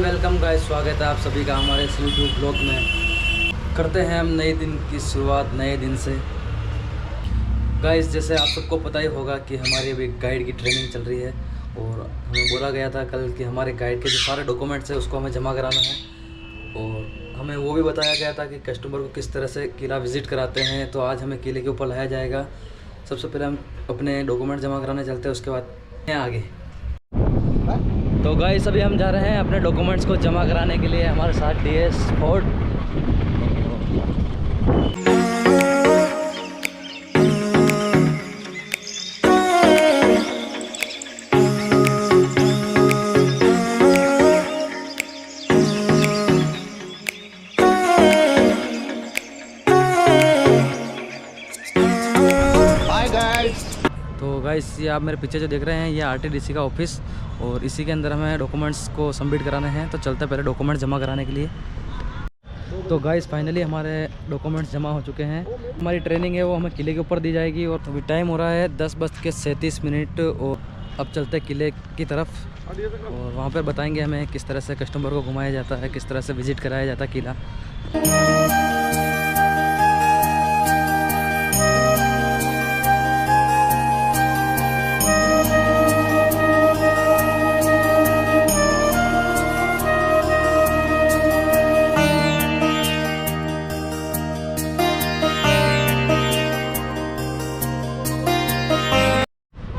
Welcome guys, स्वागत है आप सभी का हमारे इस यूट्यूब ब्लॉग में। करते हैं हम नए दिन की शुरुआत नए दिन से। गाइस, जैसे आप सबको पता ही होगा कि हमारी अभी गाइड की ट्रेनिंग चल रही है और हमें बोला गया था कल कि हमारे गाइड के जो सारे डॉक्यूमेंट्स हैं उसको हमें जमा कराना है। और हमें वो भी बताया गया था कि कस्टमर को किस तरह से किला विज़िट कराते हैं। तो आज हमें किले के ऊपर लाया जाएगा। सबसे पहले हम अपने डॉक्यूमेंट जमा कराने चलते हैं, उसके बाद आगे। तो गाइस, अभी हम जा रहे हैं अपने डॉक्यूमेंट्स को जमा कराने के लिए। हमारे साथ DS फोर्ड। तो गाइस, ये आप मेरे पीछे जो देख रहे हैं ये RTDC का ऑफिस और इसी के अंदर हमें डॉक्यूमेंट्स को सबमिट कराने हैं। तो चलते पहले डॉक्यूमेंट्स जमा कराने के लिए। तो गाइस, फाइनली हमारे डॉक्यूमेंट्स जमा हो चुके हैं। हमारी ट्रेनिंग है वो हमें किले के ऊपर दी जाएगी और अभी टाइम हो रहा है 10:37 और अब चलते हैं किले की तरफ और वहाँ पर बताएंगे हमें किस तरह से कस्टमर को घुमाया जाता है, किस तरह से विज़िट कराया जाता है किला।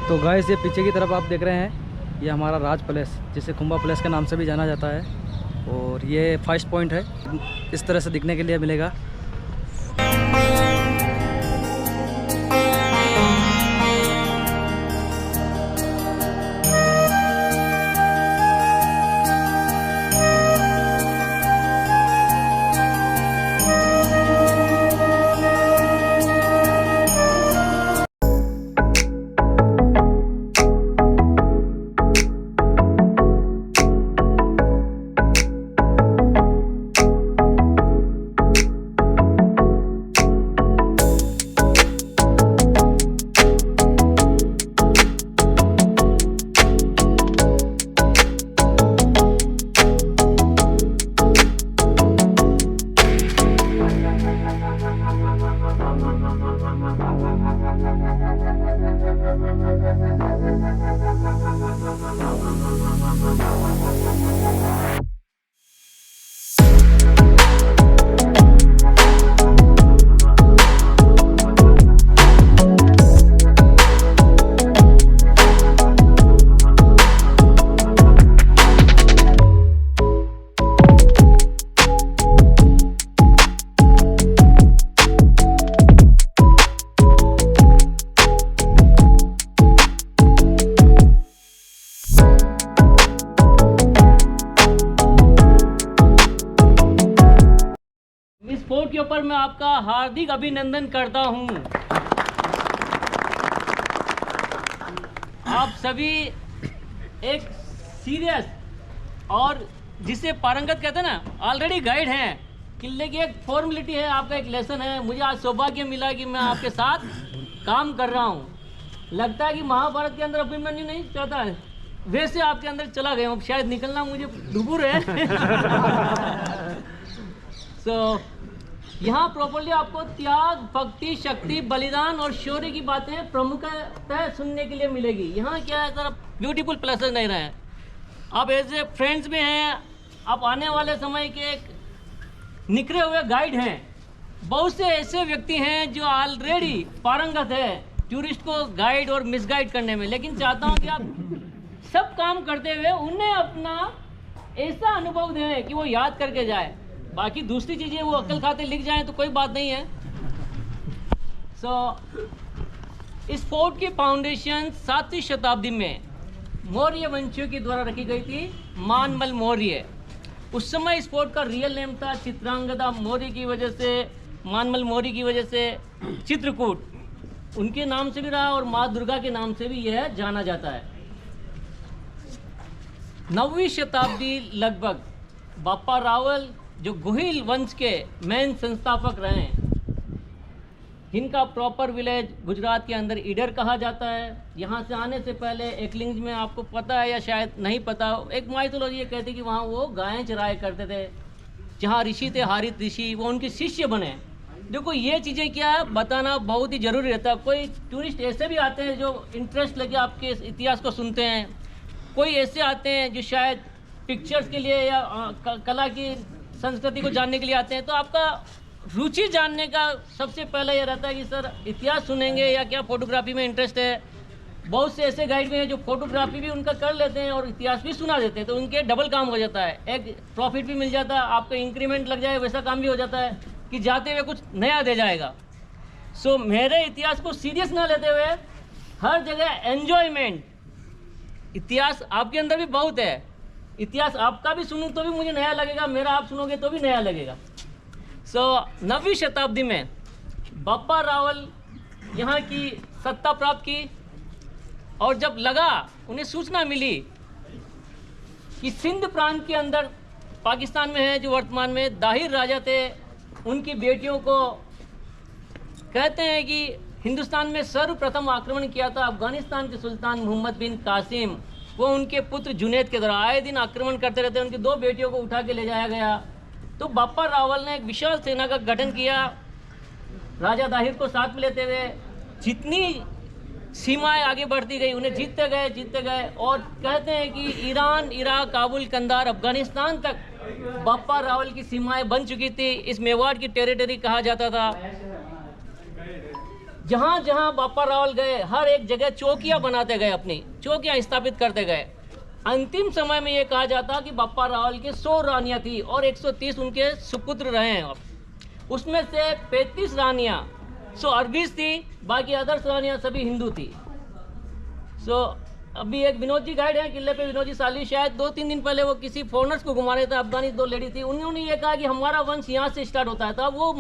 तो गाइस, ये पीछे की तरफ आप देख रहे हैं ये हमारा राज पैलेस, जिसे कुंभा पैलेस के नाम से भी जाना जाता है। और ये फर्स्ट पॉइंट है, इस तरह से दिखने के लिए मिलेगा। फोर्ट के ऊपर मैं आपका हार्दिक अभिनंदन करता हूं। आप सभी एक सीरियस और जिसे पारंगत कहते हैं ना, ऑलरेडी गाइड हैं। किले की एक फॉर्मेलिटी है, आपका एक लेसन है। मुझे आज सौभाग्य मिला कि मैं आपके साथ काम कर रहा हूं। लगता है कि महाभारत के अंदर अभिमन्यु नहीं चाहता है, वैसे आपके अंदर चला गया हूँ। शायद निकलना मुझे डुबुर है। यहाँ प्रॉपर्ली आपको त्याग, भक्ति, शक्ति, बलिदान और शौर्य की बातें प्रमुखतः सुनने के लिए मिलेगी। यहाँ क्या है सर, ब्यूटीफुल प्लेसेस नहीं रहे हैं। आप एज ए फ्रेंड्स भी हैं, आप आने वाले समय के एक निखरे हुए गाइड हैं। बहुत से ऐसे व्यक्ति हैं जो ऑलरेडी पारंगत है टूरिस्ट को गाइड और मिसगाइड करने में, लेकिन चाहता हूँ कि आप सब काम करते हुए उन्हें अपना ऐसा अनुभव दें कि वो याद करके जाए। बाकी दूसरी चीज़ें वो अक्ल खाते लिख जाएं तो कोई बात नहीं है। इस फोर्ट की फाउंडेशन 7वीं शताब्दी में मौर्य वंशियों के द्वारा रखी गई थी, मानमल मौर्य। उस समय इस फोर्ट का रियल नेम था चित्रांगदा मौर्य की वजह से, मानमल मौर्य की वजह से चित्रकूट उनके नाम से भी रहा और माँ दुर्गा के नाम से भी यह जाना जाता है। 9वीं शताब्दी लगभग बापा रावल जो गोहिल वंश के मेन संस्थापक रहे हैं, हिंद का प्रॉपर विलेज गुजरात के अंदर ईडर कहा जाता है। यहाँ से आने से पहले एकलिंग में आपको पता है या शायद नहीं पता, एक माइथोलॉजी ये कहती है कि वहाँ वो गायें चराया करते थे, जहाँ ऋषि थे हारित ऋषि, वो उनके शिष्य बने। देखो ये चीज़ें क्या है बताना बहुत ही ज़रूरी रहता है। कोई टूरिस्ट ऐसे भी आते हैं जो इंटरेस्ट लगे आपके इतिहास को सुनते हैं, कोई ऐसे आते हैं जो शायद पिक्चर्स के लिए या कला की संस्कृति को जानने के लिए आते हैं। तो आपका रुचि जानने का सबसे पहले ये रहता है कि सर इतिहास सुनेंगे या क्या फोटोग्राफी में इंटरेस्ट है। बहुत से ऐसे गाइड भी हैं जो फोटोग्राफी भी उनका कर लेते हैं और इतिहास भी सुना देते हैं, तो उनके डबल काम हो जाता है, एक प्रॉफिट भी मिल जाता है, आपका इंक्रीमेंट लग जाए, वैसा काम भी हो जाता है कि जाते हुए कुछ नया दे जाएगा। सो मेरे इतिहास को सीरियस ना लेते हुए हर जगह एन्जॉयमेंट, इतिहास आपके अंदर भी बहुत है, इतिहास आपका भी सुनूं तो भी मुझे नया लगेगा, मेरा आप सुनोगे तो भी नया लगेगा। सो 9वीं शताब्दी में बाप्पा रावल यहाँ की सत्ता प्राप्त की और जब लगा उन्हें सूचना मिली कि सिंध प्रांत के अंदर पाकिस्तान में है जो वर्तमान में दाहिर राजा थे, उनकी बेटियों को कहते हैं कि हिंदुस्तान में सर्वप्रथम आक्रमण किया था अफगानिस्तान के सुल्तान मोहम्मद बिन कासिम, वो उनके पुत्र जुनैद के द्वारा आए दिन आक्रमण करते रहते, उनकी 2 बेटियों को उठा के ले जाया गया। तो बाप्पा रावल ने एक विशाल सेना का गठन किया, राजा दाहिर को साथ में लेते हुए जितनी सीमाएं आगे बढ़ती गई उन्हें जीतते गए और कहते हैं कि ईरान, इराक, काबुल, कंधार, अफगानिस्तान तक बाप्पा रावल की सीमाएं बन चुकी थी। इस मेवाड़ की टेरिटरी कहा जाता था। जहाँ जहाँ बाप्पा रावल गए हर एक जगह चौकियाँ बनाते गए, अपनी चौकियाँ स्थापित करते गए। अंतिम समय में ये कहा जाता कि बाप्पा रावल के 100 रानियाँ थी और 130 उनके सुपुत्र रहे हैं। उसमें से 35 रानियाँ अरबीज थी, बाकी अदर्स रानियाँ सभी हिंदू थी। अभी एक विनोद जी गाइड है किले पे, विनोद जी साली, शायद 2-3 दिन पहले वो किसी फॉरनर्स को घुमा रहे थे, अफगानी 2 लेडी थी, उन्होंने ये कहा कि हमारा वंश यहाँ से स्टार्ट होता है। तो वो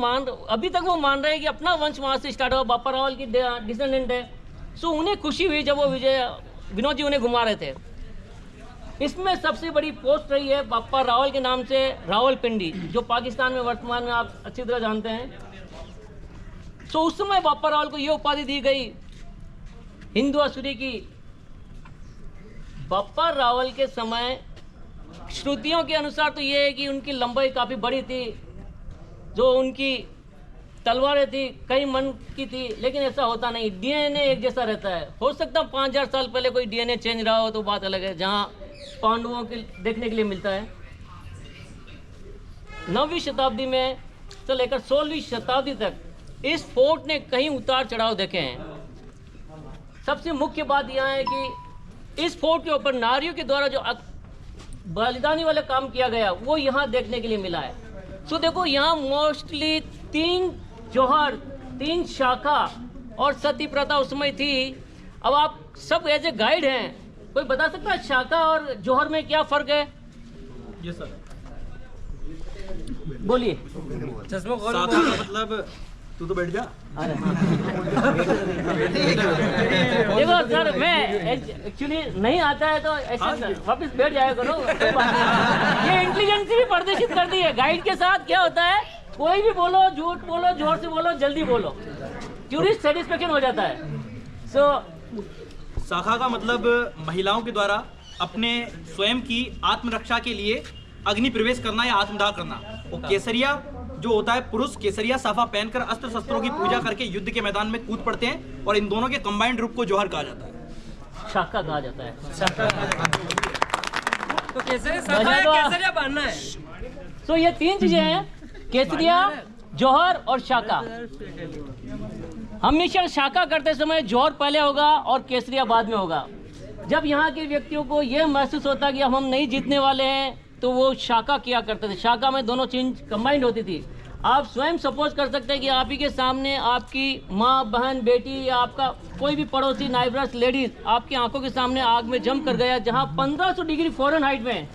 अभी तक वो मान रहे हैं कि अपना वंश वहाँ से स्टार्ट हुआ, बाप्पा रावल की डिसेंडेंट है। उन्हें खुशी हुई जब वो विनोद जी उन्हें घुमा रहे थे। इसमें सबसे बड़ी पोस्ट रही है बाप्पा रावल के नाम से रावलपिंडी, जो पाकिस्तान में वर्तमान में आप अच्छी तरह जानते हैं। उस समय बाप्पा रावल को ये उपाधि दी गई हिंदू असुरी की। बाप्पा रावल के समय श्रुतियों के अनुसार तो ये है कि उनकी लंबाई काफ़ी बड़ी थी, जो उनकी तलवारें थी कई मन की थी, लेकिन ऐसा होता नहीं, डीएनए एक जैसा रहता है। हो सकता है 5000 साल पहले कोई डीएनए चेंज रहा हो तो बात अलग है, जहाँ पांडवों के देखने के लिए मिलता है। 9वीं शताब्दी में से लेकर 16वीं शताब्दी तक इस फोर्ट ने कई उतार चढ़ाव देखे हैं। सबसे मुख्य बात यह है कि इस फोर्ट के ऊपर नारियों के द्वारा जो बलिदानी वाला काम किया गया वो यहाँ देखने के लिए मिला है। देखो यहाँ मोस्टली 3 जौहर, 3 शाखा और सती प्रथा उस समय थी। अब आप सब एज ए गाइड हैं, कोई बता सकता है शाखा और जौहर में क्या फर्क है? ये सर बोलिए। चश्मा शाखा का मतलब तू तो बैठ जा। देखो सर, मैं एक्चुअली नहीं आता है तो ऐसे वापस बैठ जाया करो। ये इंटेलिजेंसी भी प्रदर्शित करती है। गाइड के साथ क्या होता है, कोई भी बोलो, झूठ बोलो, जोर से बोलो, जल्दी बोलो, टूरिस्ट सेटिस्फेक्शन हो जाता है। शाखा का मतलब महिलाओं के द्वारा अपने स्वयं की आत्मरक्षा के लिए अग्नि प्रवेश करना या आत्मदाह करना। और केसरिया जो होता है, पुरुष केसरिया साफा पहनकर अस्त्र शस्त्रों की पूजा करके युद्ध के मैदान में कूद पड़ते हैं और इन दोनों के कंबाइंड रूप को जौहर कहा जाता है, शाखा कहा जाता है। तो केसरिया बांधना है। ये 3 चीजें हैं, केसरिया, जौहर और शाखा। हमेशा शाखा करते समय जौहर पहले होगा और केसरिया बाद में होगा। जब यहाँ के व्यक्तियों को यह महसूस होता कि अब हम नहीं जीतने वाले हैं तो वो शाखा किया करते थे। शाखा में दोनों चीज कंबाइंड होती थी। आप स्वयं सपोज कर सकते हैं कि आप ही के सामने आपकी माँ, बहन, बेटी या आपका कोई भी पड़ोसी, नाइबरस, लेडीज आपकी आंखों के सामने आग में जम कर गया, जहाँ 1500 डिग्री फ़ारेनहाइट में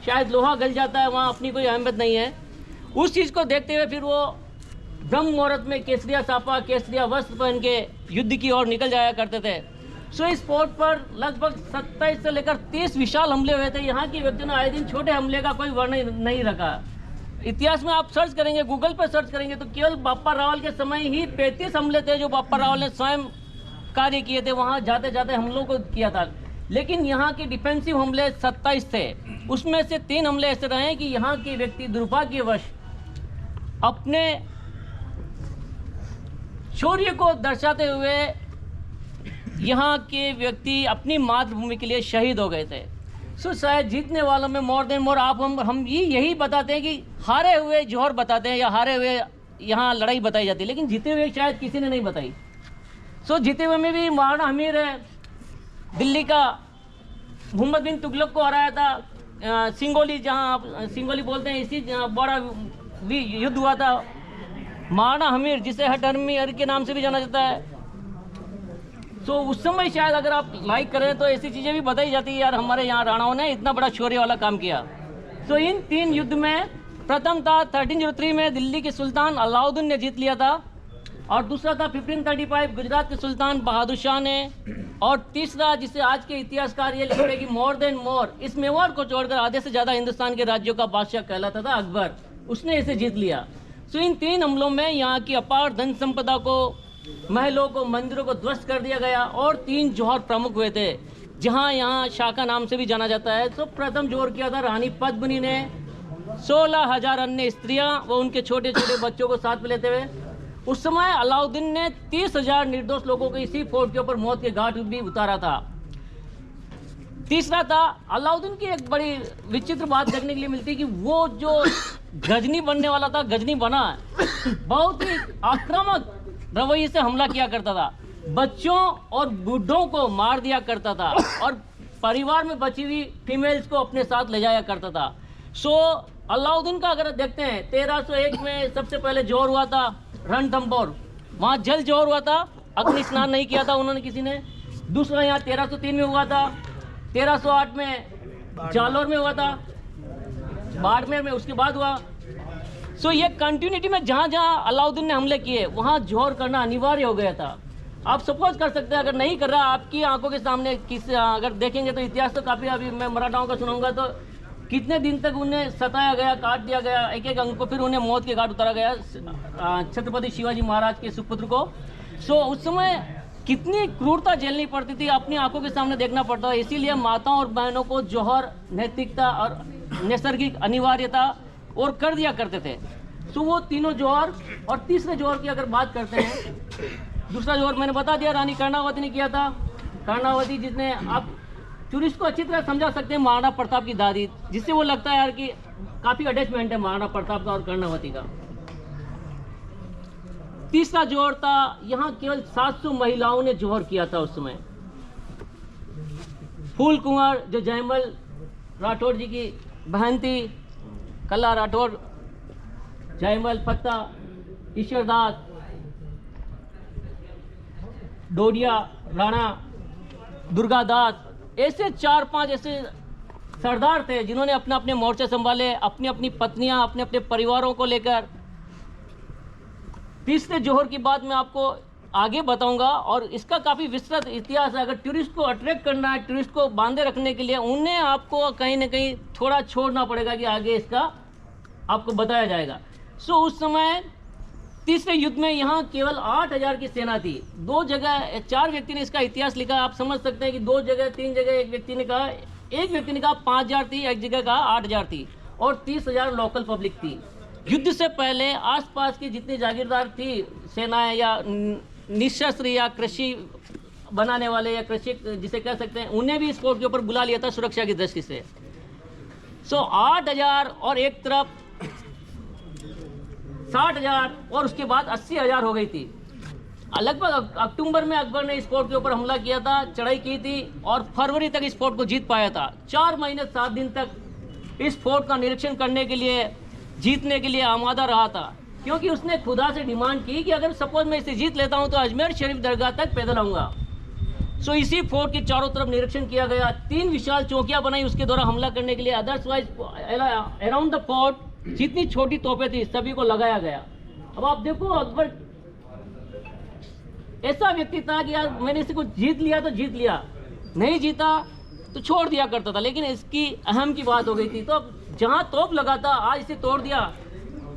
शायद लोहा गल जाता है, वहाँ अपनी कोई अहमियत नहीं है। उस चीज़ को देखते हुए फिर वो ब्रह्म मुहूर्त में केसरिया साफा, केसरिया वस्त्र पहन के युद्ध की ओर निकल जाया करते थे। इस फोर्ट पर लगभग 27 से लेकर 30 विशाल हमले हुए थे। यहाँ के व्यक्तियों ने आए दिन छोटे हमले का कोई वर्णन नहीं रखा। इतिहास में आप सर्च करेंगे, गूगल पर सर्च करेंगे तो केवल बापा रावल के समय ही 35 हमले थे जो बापा रावल ने स्वयं कार्य किए थे, वहाँ जाते जाते हमलों को किया था। लेकिन यहाँ के डिफेंसिव हमले 27 थे, उसमें से 3 हमले ऐसे रहे हैं कि यहाँ के व्यक्ति दुर्भाग्यवश अपने शौर्य को दर्शाते हुए यहाँ के व्यक्ति अपनी मातृभूमि के लिए शहीद हो गए थे। सो शायद जीतने वालों में मोर देन मोर आप हम यही बताते हैं कि हारे हुए जौहर बताते हैं या हारे हुए यहाँ लड़ाई बताई जाती है, लेकिन जीते हुए शायद किसी ने नहीं बताई। सो जीते हुए में भी महाराणा हमीर है, दिल्ली का मोहम्मद बिन तुगलक को हराया था, सिंगोली, जहाँ आप सिंगोली बोलते हैं, इसी बड़ा युद्ध हुआ था। महाराणा हमीर जिसे हटहरमी के नाम से भी जाना जाता है। तो उस समय शायद अगर आप लाइक करें तो ऐसी चीज़ें भी बताई जाती है, यार हमारे यहाँ राणाओं ने इतना बड़ा शौर्य वाला काम किया। तो इन 3 युद्ध में प्रथम था 1303 में दिल्ली के सुल्तान अलाउद्दीन ने जीत लिया था, और दूसरा था 1535 गुजरात के सुल्तान बहादुर शाह ने, और तीसरा जिसे आज के इतिहासकार ये लिखते हैं कि मोर देन मोर, इस मेवाड़ को छोड़कर आधे से ज़्यादा हिंदुस्तान के राज्यों का बादशाह कहलाता था अकबर, उसने इसे जीत लिया। तो इन 3 हमलों में यहाँ की अपार धन संपदा को, महलों को, मंदिरों को ध्वस्त कर दिया गया, और 3 जौहर प्रमुख हुए थे, जहाँ यहाँ शाखा नाम से भी जाना जाता है। तो प्रथम जौहर किया था रानी पद्मिनी ने, 16,000 अन्य स्त्रियाँ व उनके छोटे छोटे बच्चों को साथ में लेते हुए। उस समय अलाउद्दीन ने 30,000 निर्दोष लोगों को इसी फोर्ट के ऊपर मौत के घाट भी उतारा था। तीसरा था अलाउद्दीन की एक बड़ी विचित्र बात देखने के लिए मिलती है कि वो जो गजनी बनने वाला था, गजनी बना, बहुत ही आक्रामक रवैये से हमला किया करता था, बच्चों और बूढ़ों को मार दिया करता था, और परिवार में बची हुई फीमेल्स को अपने साथ ले जाया करता था। सो अलाउद्दीन का अगर देखते हैं 1301 में सबसे पहले जौहर हुआ था रणथंभौर, वहाँ जल जौहर हुआ था, अग्नि स्नान नहीं किया था उन्होंने किसी ने। दूसरा यहाँ 1303 में हुआ था, 1308 में जालौर में हुआ था, बाड़मेर में उसके बाद हुआ। सो ये कंटिन्यूटी में जहाँ जहाँ अलाउद्दीन ने हमले किए वहाँ जौहर करना अनिवार्य हो गया था। आप सपोज कर सकते हैं अगर नहीं कर रहा, आपकी आंखों के सामने अगर देखेंगे तो इतिहास तो काफ़ी, अभी मैं मराठाओं का सुनाऊंगा तो कितने दिन तक उन्हें सताया गया, काट दिया गया एक एक अंग को, फिर उन्हें मौत के घाट उतारा गया छत्रपति शिवाजी महाराज के सुपुत्र को। सो उस समय कितनी क्रूरता झेलनी पड़ती थी, अपनी आंखों के सामने देखना पड़ता है। इसीलिए माताओं और बहनों को जौहर नैतिकता और नैसर्गिक अनिवार्यता और कर दिया करते थे। तो वो तीनों जौहर, और तीसरे जौहर की अगर बात करते हैं, दूसरा जौहर मैंने बता दिया रानी कर्णावती ने किया था। कर्णावती जिसने, आप टूरिस्ट को अच्छी तरह समझा सकते हैं, महाराणा प्रताप की दादी, जिससे वो लगता है यार कि काफ़ी अटैचमेंट है महाराणा प्रताप का और कर्णावती का। तीसरा जौहर था, यहाँ केवल 700 महिलाओं ने जौहर किया था उस समय। फूल कुंवर जो जयमल राठौर जी की बहन थी, कला राठौर, जयमल पत्ता, ईश्वरदास, डोडिया राणा, दुर्गादास, ऐसे 4-5 ऐसे सरदार थे जिन्होंने अपने अपने मोर्चे संभाले, अपनी अपनी पत्नियां, अपने अपने परिवारों को लेकर। तीसरे जौहर की बात मैं आपको आगे बताऊंगा, और इसका काफ़ी विस्तृत इतिहास है। अगर टूरिस्ट को अट्रैक्ट करना है, टूरिस्ट को बांधे रखने के लिए, उन्हें आपको कहीं ना कहीं थोड़ा छोड़ना पड़ेगा कि आगे इसका आपको बताया जाएगा। सो उस समय तीसरे युद्ध में यहाँ केवल 8,000 की सेना थी। 2 जगह 4 व्यक्ति ने इसका इतिहास लिखा। आप समझ सकते हैं कि 2 जगह 3 जगह एक व्यक्ति ने कहा 5,000 थी, एक जगह कहा 8,000 थी, और 30,000 लोकल पब्लिक थी। युद्ध से पहले आसपास की जितनी जागीरदार थी सेनाएं या निशस्त्र या कृषि बनाने वाले या कृषि जिसे कह सकते हैं, उन्हें भी इस फोर्ट के ऊपर बुला लिया था सुरक्षा की दृष्टि से। सो 8,000 और एक तरफ 60,000 और उसके बाद 80,000 हो गई थी। लगभग अक्टूबर में अकबर ने इस फोर्ट के ऊपर हमला किया था, चढ़ाई की थी, और फरवरी तक इस फोर्ट को जीत पाया था। 4 महीने 7 दिन तक इस फोर्ट का निरीक्षण करने के लिए, जीतने के लिए आमादा रहा था, क्योंकि उसने खुदा से डिमांड की कि अगर सपोज मैं इसे जीत लेता हूं तो अजमेर शरीफ दरगाह तक पैदल आऊँगा। सो इसी फोर्ट के चारों तरफ निरीक्षण किया गया, 3 विशाल चौकियाँ बनाई उसके द्वारा हमला करने के लिए। अदरवाइज अराउंड द फोर्ट जितनी छोटी तोपें थी सभी को लगाया गया। अब आप देखो, अकबर ऐसा व्यक्ति था कि यार मैंने इसे कुछ जीत लिया तो जीत लिया, नहीं जीता तो छोड़ दिया करता था। लेकिन इसकी अहम की बात हो गई थी, तो अब जहाँ तोप लगा था, आज इसे तोड़ दिया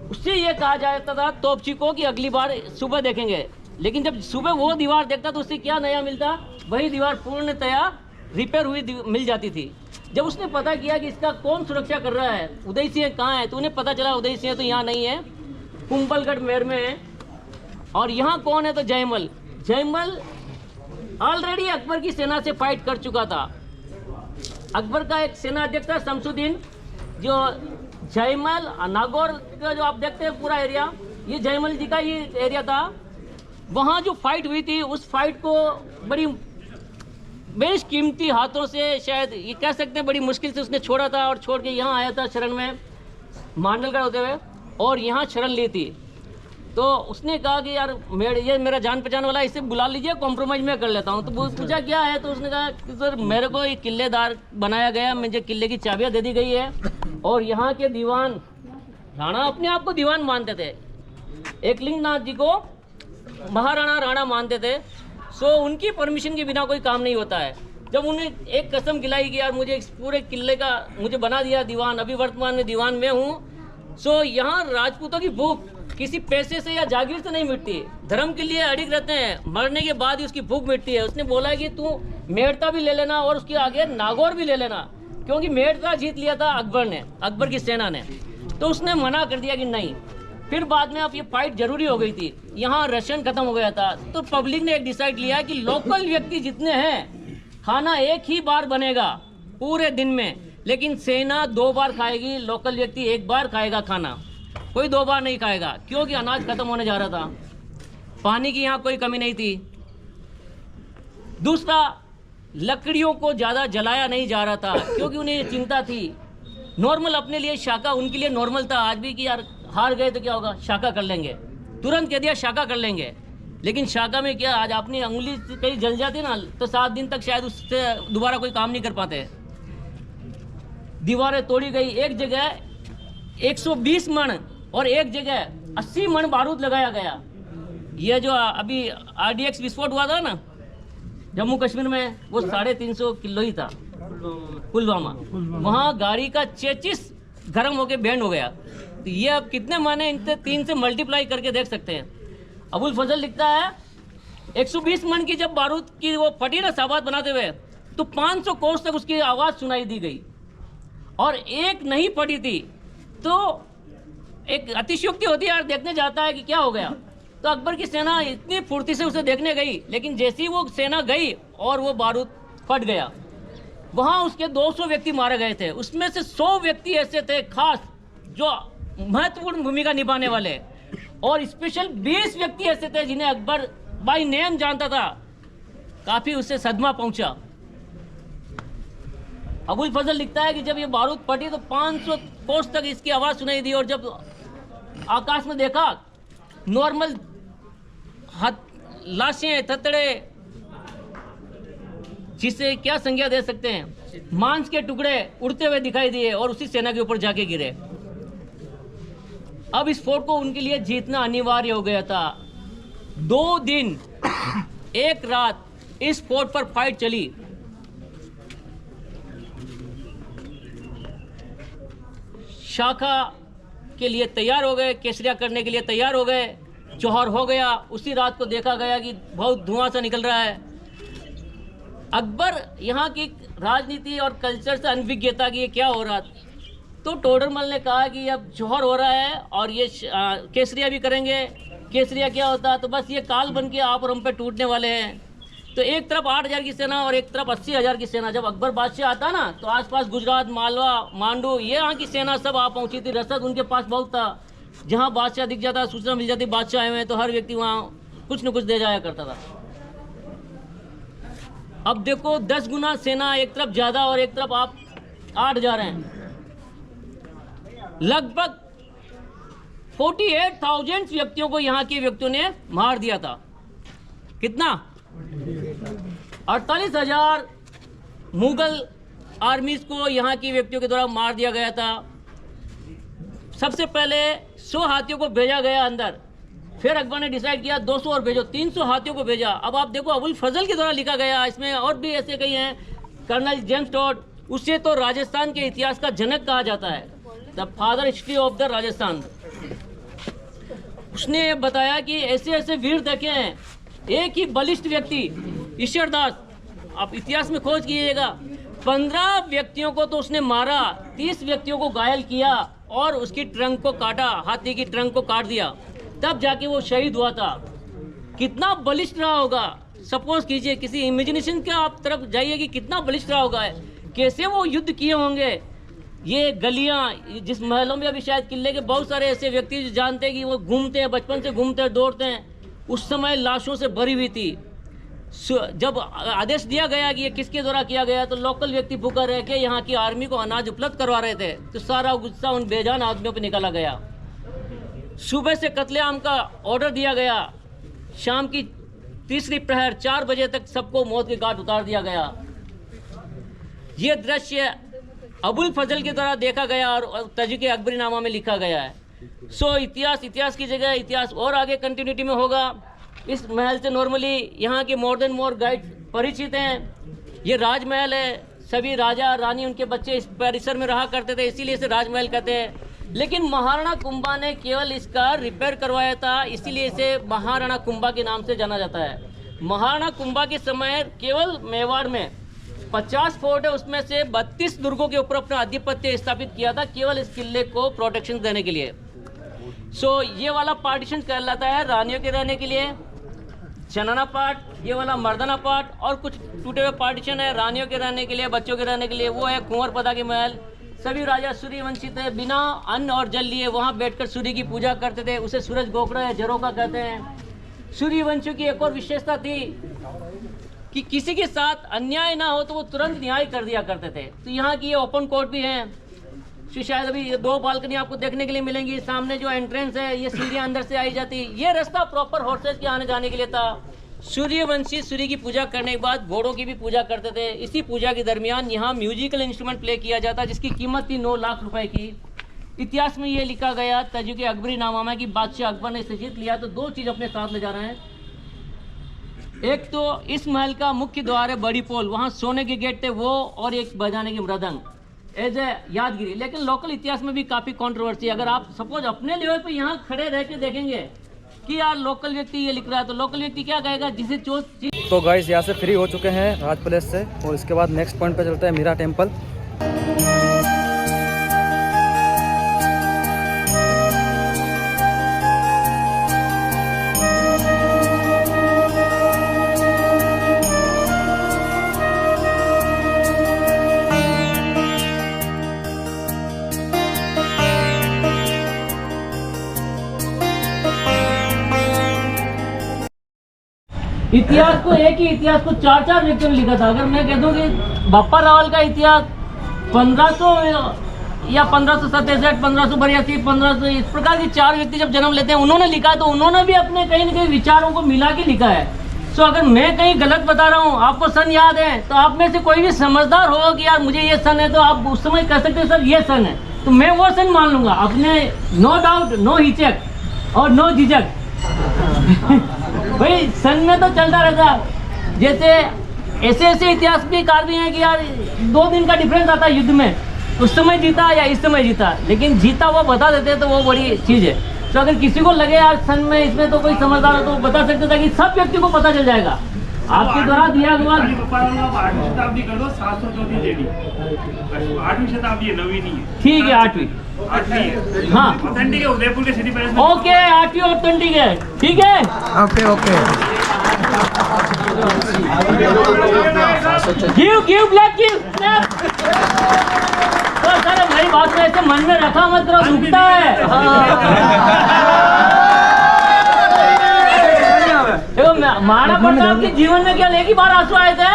उससे ये कहा जाता था तोपची को कि अगली बार सुबह देखेंगे, लेकिन जब सुबह वो दीवार देखता तो उससे क्या नया मिलता, वही दीवार पूर्णतया रिपेयर हुई मिल जाती थी। जब उसने पता किया कि इसका कौन सुरक्षा कर रहा है, उदय सिंह कहाँ है, तो उन्हें पता चला उदय सिंह तो यहाँ नहीं है, कुंभलगढ़ मेर में है। और यहाँ कौन है, तो जयमल। जयमल ऑलरेडी अकबर की सेना से फाइट कर चुका था। अकबर का एक सेना अध्यक्ष था शमसुद्दीन, जो जयमल नागौर का जो आप देखते हैं पूरा एरिया, ये जयमल जी का ही एरिया था। वहाँ जो फाइट हुई थी, उस फाइट को बड़ी बेशकीमती हाथों से, शायद ये कह सकते हैं बड़ी मुश्किल से उसने छोड़ा था, और छोड़ के यहाँ आया था शरण में मांडलगढ़ होते हुए, और यहाँ शरण ली थी। तो उसने कहा कि यार ये मेरा जान पहचान वाला, इसे बुला लीजिए, कॉम्प्रोमाइज़ मैं कर लेता हूँ। तो वो पूछा क्या है, तो उसने कहा कि सर मेरे को एक किलेदार बनाया गया, मुझे किले की चाबियाँ दे दी गई है, और यहाँ के दीवान राणा अपने आप को दीवान मानते थे, एकलिंगनाथ जी को महाराणा राणा मानते थे। सो उनकी परमिशन के बिना कोई काम नहीं होता है। जब उन्हें एक कसम खिलाई कि यार मुझे इस पूरे किले का मुझे बना दिया दीवान, अभी वर्तमान में दीवान में हूँ। सो यहाँ राजपूतों की भूख किसी पैसे से या जागीर से नहीं मिटती, धर्म के लिए अड़िग रहते हैं, मरने के बाद ही उसकी भूख मिटती है। उसने बोला कि तू मेड़ता भी ले लेना और उसके आगे नागौर भी ले लेना, क्योंकि मेड़ता जीत लिया था अकबर ने, अकबर की सेना ने। तो उसने मना कर दिया कि नहीं। फिर बाद में अब ये फाइट जरूरी हो गई थी, यहाँ राशन खत्म हो गया था, तो पब्लिक ने एक डिसाइड लिया कि लोकल व्यक्ति जितने हैं, खाना एक ही बार बनेगा पूरे दिन में, लेकिन सेना 2 बार खाएगी, लोकल व्यक्ति 1 बार खाएगा खाना, कोई 2 बार नहीं खाएगा, क्योंकि अनाज खत्म होने जा रहा था, पानी की यहाँ कोई कमी नहीं थी। दूसरा, लकड़ियों को ज़्यादा जलाया नहीं जा रहा था, क्योंकि उन्हें चिंता थी। नॉर्मल अपने लिए शाका उनके लिए नॉर्मल था आज भी, कि यार हार गए तो क्या होगा, शाका कर लेंगे, तुरंत कह दिया शाका कर लेंगे। लेकिन शाका में क्या, आज अपनी उंगली कहीं जल जाती ना, तो 7 दिन तक शायद उससे दोबारा कोई काम नहीं कर पाते। दीवारें तोड़ी गई, एक जगह 120 मन और एक जगह 80 मन बारूद लगाया गया। यह जो अभी RDX विस्फोट हुआ था ना जम्मू कश्मीर में, वो 350 किलो ही था, पुलवामा। वहाँ गाड़ी का चेचिस गर्म होके बैंड हो गया। तो ये अब कितने माने, इनसे 3 से मल्टीप्लाई करके देख सकते हैं। अबुल फजल लिखता है 120 मन की जब बारूद की वो फटी ना साबात बनाते हुए, तो 500 कोस तक उसकी आवाज़ सुनाई दी गई, और एक नहीं फटी थी। तो एक अतिशयोक्ति होती है यार, देखने जाता है कि क्या हो गया। तो अकबर की सेना इतनी फुर्ती से उसे देखने गई, लेकिन जैसे ही वो सेना गई और वो बारूद फट गया, वहाँ उसके 200 व्यक्ति मारे गए थे। उसमें से 100 व्यक्ति ऐसे थे खास जो महत्वपूर्ण भूमिका निभाने वाले, और स्पेशल 20 व्यक्ति ऐसे थे जिन्हें अकबर बाय नेम जानता था। काफ़ी उससे सदमा पहुंचा। अबुल फजल लिखता है कि जब ये बारूद फटी तो 500 कोस तक इसकी आवाज़ सुनाई दी, और जब आकाश में देखा नॉर्मल लाशें, थतड़े, जिसे क्या संज्ञा दे सकते हैं, मांस के टुकड़े उड़ते हुए दिखाई दिए और उसी सेना के ऊपर जाके गिरे। अब इस फोर्ट को उनके लिए जीतना अनिवार्य हो गया था। 2 दिन 1 रात इस फोर्ट पर फाइट चली। शाखा के लिए तैयार हो गए, केसरिया करने के लिए तैयार हो गए, जौहर हो गया। उसी रात को देखा गया कि बहुत धुआं सा निकल रहा है। अकबर यहाँ की राजनीति और कल्चर से अनभिज्ञ था कि ये क्या हो रहा। तो टोडरमल ने कहा कि अब जौहर हो रहा है और ये केसरिया भी करेंगे। केसरिया क्या होता है, तो बस ये काल बन के आप और हम पे टूटने वाले हैं। तो एक तरफ 8,000 की सेना और एक तरफ 80,000 की सेना। जब अकबर बादशाह आता ना, तो आसपास गुजरात, मालवा, मांडू, ये यहाँ की सेना सब आ पहुँची थी। रसद उनके पास बहुत था। जहाँ बादशाह दिख जाता, सूचना मिल जाती बादशाह आए हुए हैं, तो हर व्यक्ति वहाँ कुछ न कुछ दे जाया करता था। अब देखो 10 गुना सेना एक तरफ ज़्यादा और एक तरफ आप 8,000 हैं। लगभग 48,000 व्यक्तियों को यहाँ के व्यक्तियों ने मार दिया था। कितना? 48,000 मुगल आर्मीज को यहाँ की व्यक्तियों के द्वारा मार दिया गया था। सबसे पहले 100 हाथियों को भेजा गया अंदर, फिर अकबर ने डिसाइड किया 200 और भेजो, 300 हाथियों को भेजा। अब आप देखो अबुल फजल के द्वारा लिखा गया, इसमें और भी ऐसे कई हैं। कर्नल जेम्स टॉड, उसे तो राजस्थान के इतिहास का जनक कहा जाता है, the father history of the Rajasthan. उसने बताया कि ऐसे ऐसे वीर देखे हैं। एक ही बलिष्ठ व्यक्ति ईश्वरदास, आप इतिहास में खोज कीजिएगा, 15 व्यक्तियों को तो उसने मारा, 30 व्यक्तियों को घायल किया और उसकी ट्रंक को काटा, हाथी की ट्रंक को काट दिया, तब जाके वो शहीद हुआ था। कितना बलिष्ठ रहा होगा, सपोज कीजिए, किसी इमेजिनेशन के आप तरफ जाइए कि कितना बलिष्ठ रहा होगा, कैसे वो युद्ध किए होंगे। ये गलियां, जिस महलों में अभी शायद किले के बहुत सारे ऐसे व्यक्ति जो जानते हैं कि वो घूमते हैं, बचपन से घूमते हैं, दौड़ते हैं, उस समय लाशों से भरी हुई थी। जब आदेश दिया गया कि ये किसके द्वारा किया गया, तो लोकल व्यक्ति पुकार रहे कि यहाँ की आर्मी को अनाज उपलब्ध करवा रहे थे, तो सारा गुस्सा उन बेजान आदमियों पर निकाला गया। सुबह से कत्लेआम का ऑर्डर दिया गया, शाम की तीसरी प्रहर 4 बजे तक सबको मौत के घाट उतार दिया गया। ये दृश्य अबुल फजल के द्वारा देखा गया और तजुके अकबरी नामा में लिखा गया है। सो इतिहास की जगह इतिहास और आगे कंटिन्यूटी में होगा। इस महल से नॉर्मली यहाँ के मोर देन मोर गाइड परिचित हैं। ये राजमहल है, सभी राजा रानी उनके बच्चे इस परिसर में रहा करते थे, इसीलिए इसे राजमहल कहते हैं। लेकिन महाराणा कुंभा ने केवल इसका रिपेयर करवाया था, इसीलिए इसे महाराणा कुंभा के नाम से जाना जाता है। महाराणा कुंभा के समय केवल मेवाड़ में 50 फोर्ट है, उसमें से 32 दुर्गों के ऊपर अपना आधिपत्य स्थापित किया था, केवल इस किले को प्रोटेक्शन देने के लिए। सो ये वाला पार्टीशन कहलाता है रानियों के रहने के लिए, जनाना पार्ट, ये वाला मर्दाना पार्ट, और कुछ टूटे हुए पार्टीशन है रानियों के रहने के लिए, बच्चों के रहने के लिए। वो है कुंवरपदा के महल। सभी राजा सूर्यवंशी थे, बिना अन्न और जल लिए वहाँ बैठकर सूर्य की पूजा करते थे, उसे सूरज गोखरा या झरोका कहते हैं। सूर्यवंशियों की एक और विशेषता थी कि किसी के साथ अन्याय ना हो तो वो तुरंत न्याय कर दिया करते थे। तो यहाँ की ये ओपन कोर्ट भी हैं, शायद अभी 2 बालकनी आपको देखने के लिए मिलेंगी। सामने जो एंट्रेंस है, ये सीढ़ियाँ अंदर से आई जाती, ये रास्ता प्रॉपर हॉर्सेस के आने जाने के लिए था। सूर्यवंशी सूर्य की पूजा करने के बाद घोड़ों की भी पूजा करते थे। इसी पूजा के दरमियान यहाँ म्यूजिकल इंस्ट्रूमेंट प्ले किया जाता, जिसकी कीमत थी 9 लाख रुपए की। इतिहास में ये लिखा गया तजुके अकबरी नामा में कि बादशाह अकबर ने इसे जीत लिया, तो 2 चीज़ अपने साथ ले जा रहे हैं। एक तो इस महल का मुख्य द्वार है बड़ी पोल, वहाँ सोने के गेट थे वो, और एक बजाने की मृदंग एज ए यादगिरी। लेकिन लोकल इतिहास में भी काफ़ी कंट्रोवर्सी। अगर आप सपोज अपने लेवल पे यहाँ खड़े रह के देखेंगे कि यार लोकल व्यक्ति ये लिख रहा है, तो लोकल व्यक्ति क्या कहेगा, जिसे जो तो गाइस यहाँ से फ्री हो चुके हैं राज पैलेस से, और इसके बाद नेक्स्ट पॉइंट पे चलते हैं, मीरा टेम्पल। इतिहास को, एक ही इतिहास को 4 व्यक्तियों ने लिखा था। अगर मैं कह दूं कि बापा रावल का इतिहास 1500 या 1567, 1582, 1500, इस प्रकार के 4 व्यक्ति जब जन्म लेते हैं, उन्होंने लिखा, तो उन्होंने भी अपने कहीं न कहीं विचारों को मिला के लिखा है। सो अगर मैं कहीं गलत बता रहा हूँ, आपको सन याद है, तो आप में से कोई भी समझदार होगा कि यार मुझे ये सन है, तो आप उस समय कह सकते हैं सर ये सन है, तो मैं वो सन मान लूंगा अपने, नो डाउट, नो हिचक और नो झिझक। भाई सन में तो चलता रहता। जैसे ऐसे इतिहासकार भी हैं कि यार 2 दिन का डिफरेंस आता है युद्ध में, उस समय जीता या इस समय जीता, लेकिन जीता वो बता देते, तो वो बड़ी चीज़ है। तो अगर किसी को लगे यार सन में इसमें तो कोई समझदार हो, तो बता सकते थे कि सब व्यक्ति को पता चल जाएगा। आपके द्वारा दिया हुआ 8वीं शताब्दी कर दो, 734 AD, 8वीं शताब्दी है, 9वीं नहीं है। ठीक है, 8वीं, हाँ ऑथेंटिक है, उदयपुर के सिटी पैलेस में। ओके, 8वीं ऑथेंटिक है, ठीक है, okay. Give black give snap. तो सर मेरी बात को ऐसे मन में रखा मत, करो दुखता है। देखो महाराणा प्रताप के जीवन में क्या एक ही बार आंसू आए थे,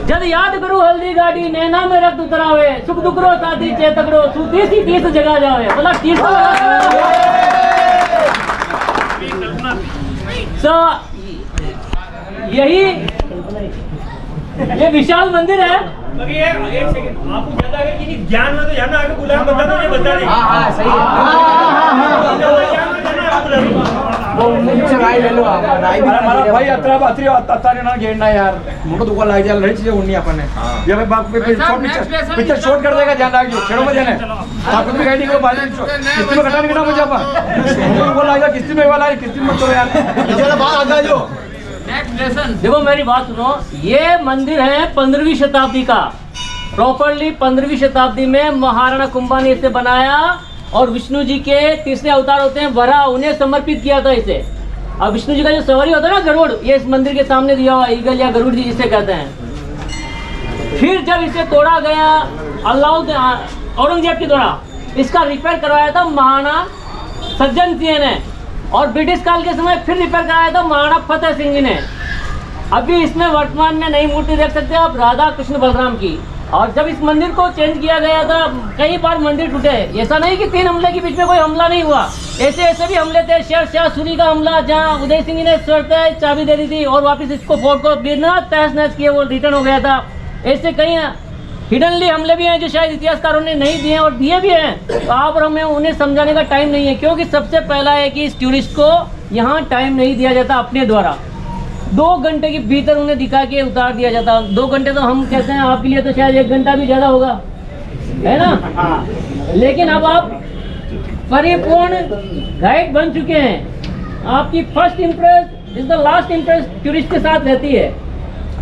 जब याद करूं हल्दी गाड़ी नैना में रक्त उतरावे, सुख दुख रो साथी चेतकड़ो, सूती सी तीस जगह जावे, मतलब 30 यही ये विशाल मंदिर है। एक सेकंड, आपको ज्यादा है कि ज्ञान में तो जाना, आगे बुलाया बता दो, ये बता देंगे। हाँ सही है। राय ले लो आप, राय भी मला भाई आता घेणं यार मोठं दुकान लाग जायला लई चीजें उड़नी अपन ने ये भाई बाप पिक्चर शॉट कर देगा ध्यान रखियो छेड़ो में जाने आप भी गाड़ी को बाजू किस्ती में कटा निकला मुझे अपन दुकान लाग जा किस्ती में वाला है किस्ती मत करो यार चलो बाहर आ जाओ। देखो मेरी बात सुनो, ये मंदिर है 15वीं शताब्दी का, प्रॉपरली 15वीं शताब्दी में महाराणा कुंभा ने इसे बनाया और विष्णु जी के तीसरे अवतार होते हैं वराह, उन्हें समर्पित किया था इसे। अब विष्णु जी का जो सवारी होता है ना गरुड़, ये इस मंदिर के सामने दिया हुआ ईगल या गरुड़ जी जिसे कहते हैं। फिर जब इसे तोड़ा गया औरंगजेब के द्वारा, इसका रिपेयर करवाया था महाराणा सज्जन सिंह ने, और ब्रिटिश काल के समय फिर रिपेयर कराया था महाराणा फतेह सिंह जी ने। अभी इसमें वर्तमान में नई मूर्ति देख सकते हैं आप राधा कृष्ण बलराम की। और जब इस मंदिर को चेंज किया गया था कई बार मंदिर टूटे, ऐसा नहीं कि 3 हमले के बीच में कोई हमला नहीं हुआ, ऐसे भी हमले थे। शेर शाह सूरी का हमला, जहां उदय सिंह ने स्वतः चाबी दे दी थी और वापस इसको फोर्ट को बिना तहस नहस किए वो रिटर्न हो गया था। ऐसे कई हिडनली हमले भी हैं जो शायद इतिहासकारों ने नहीं दिए और दिए भी हैं, तो आप और हमें उन्हें समझाने का टाइम नहीं है, क्योंकि सबसे पहला है कि इस टूरिस्ट को यहाँ टाइम नहीं दिया जाता अपने द्वारा। 2 घंटे के भीतर उन्हें दिखा के उतार दिया जाता। 2 घंटे तो हम कहते हैं, आपके लिए तो शायद 1 घंटा भी ज़्यादा होगा, है ना। लेकिन अब आप परिपूर्ण गाइड बन चुके हैं। आपकी first impress is the last impress tourist के साथ रहती है।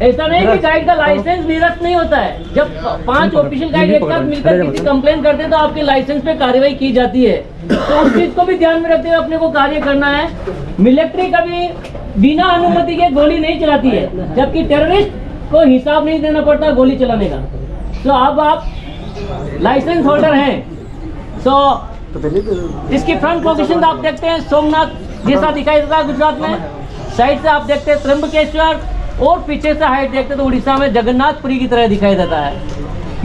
ऐसा नहीं कि गाइड का लाइसेंस निरस्त नहीं होता है। जब 5 ऑफिशियल गाइड एक साथ मिलकर किसी कंप्लेन करते हैं तो आपके लाइसेंस पे कार्रवाई की जाती है। तो उस चीज को भी ध्यान में रखते हुए अपने को कार्य करना है। मिलिट्री कभी बिना अनुमति के गोली नहीं चलाती है, जबकि टेररिस्ट को हिसाब नहीं देना पड़ता गोली चलाने का। तो अब आप लाइसेंस होल्डर हैं। सो इसकी फ्रंट लोकेशन आप देखते हैं सोमनाथ जैसा दिखाई देता है गुजरात में, साइड से आप देखते हैं त्र्यंबकेश्वर, और पीछे से हाइट देखते तो उड़ीसा में जगन्नाथपुरी की तरह दिखाई देता है।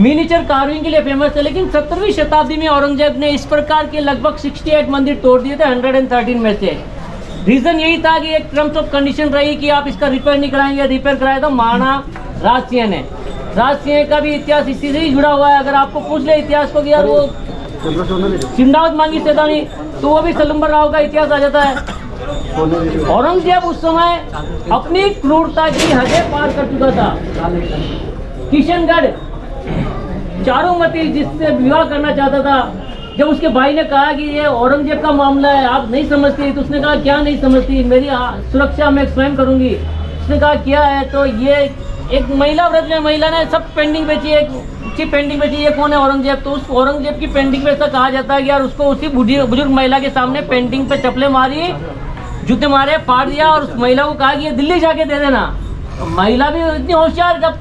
मिनीचर कार्विंग के लिए फेमस है, लेकिन 17वीं शताब्दी में औरंगजेब ने इस प्रकार के लगभग 68 मंदिर तोड़ दिए थे 113 में से। रीजन यही था कि एक टर्म्स ऑफ कंडीशन रही कि आप इसका रिपेयर नहीं कराएंगे। रिपेयर कराया था महाराणा राज सिंह ने। राज सिंह का भी इतिहास इसी से ही जुड़ा हुआ है। अगर आपको पूछ ले इतिहास को कि यार वो सिंधावत मांगी सेदानी, तो वो भी सलुम्बर राव का इतिहास आ जाता है। औरंगजेब उस समय अपनी क्रूरता की हदें पार कर चुका था। किशनगढ़ चारुमती जिससे विवाह करना चाहता था, जब उसके भाई ने कहा कि ये औरंगजेब का मामला है, आप नहीं समझती, तो उसने कहा क्या नहीं समझती, मेरी सुरक्षा मैं स्वयं करूंगी। उसने कहा क्या है, तो ये एक महिला व्रत में महिला ने सब पेंटिंग बेची, एक उसकी पेंटिंग बेची। ये कौन है? औरंगजेब। तो उस औरंगजेब की पेंटिंग पे ऐसा कहा जाता है कि यार उसको उसी बुजुर्ग महिला के सामने पेंटिंग पे चपले मारी, जूते मारे, फाड़ दिया और उस महिला को कहा कि ये दिल्ली जाके दे देना। तो महिला भी इतनी होशियार, जब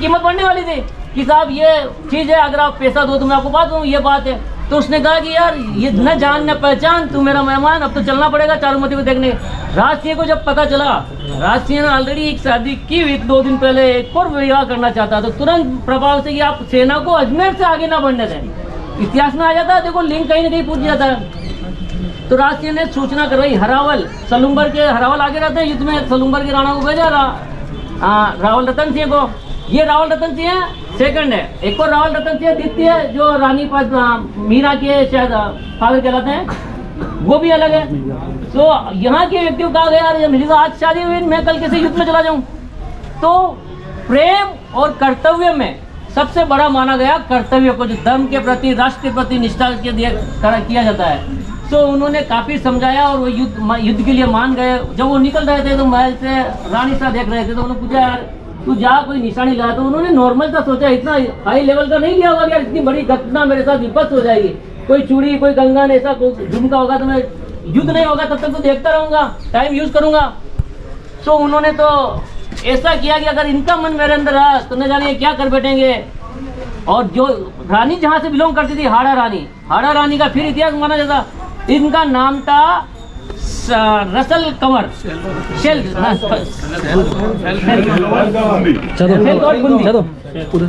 कीमत बढ़ने वाली थी कि साहब ये चीज़ है, अगर आप पैसा दो तो मैं आपको बात दूँ, ये बात है। तो उसने कहा कि यार ये न जान न पहचान, तू मेरा मेहमान, अब तो चलना पड़ेगा चारुमती को देखने। राज सिंह को जब पता चला, राज सिंह ने ऑलरेडी एक शादी की हुई 2 दिन पहले, एक और विवाह करना चाहता, तो तुरंत प्रभाव से कि आप सेना को अजमेर से आगे ना बढ़ने दें। इतिहास में आ जाता है, देखो लिंक कहीं ना कहीं पूछ जाता है। तो राज सिंह ने सूचना करवाई हरावल, सलुम्बर के हरावल आगे रहते हैं युद्ध में, सलुम्बर के राणा को भेजा रावल रतन सिंह को। ये रावल रतन सिंह सेकंड है, एक और रावल रतन सिंह द्वितीय है, जो रानी मीरा के शायद फादर कहलाते हैं, वो भी अलग है। तो यहाँ के व्यक्तियों कहा गया यार मेरी तो आज शादी हुई, मैं कल कैसे युद्ध में चला जाऊँ। तो प्रेम और कर्तव्य में सबसे बड़ा माना गया कर्तव्य को, जो धर्म के प्रति, राष्ट्र के प्रति निष्ठा के लिए किया जाता है। तो उन्होंने काफ़ी समझाया और वो युद्ध के लिए मान गए। जब वो निकल रहे थे तो महल से रानी सा देख रहे थे, तो उन्होंने पूछा यार तू जा कोई निशानी लगा। तो उन्होंने नॉर्मल सा सोचा, इतना हाई लेवल का नहीं लिया होगा यार इतनी बड़ी घटना मेरे साथ विपत्त हो जाएगी, कोई चूड़ी कोई कंगन ऐसा झुमका होगा तो मैं युद्ध नहीं होगा तब तक तो देखता रहूँगा, टाइम यूज़ करूँगा। तो उन्होंने तो ऐसा किया कि अगर इनका मन मेरे अंदर रहा तो न जाने क्या कर बैठेंगे। और जो रानी जहाँ से बिलोंग करती थी, हाड़ा रानी का फिर इतिहास माना जाता। इनका नाम था रसल कंवर,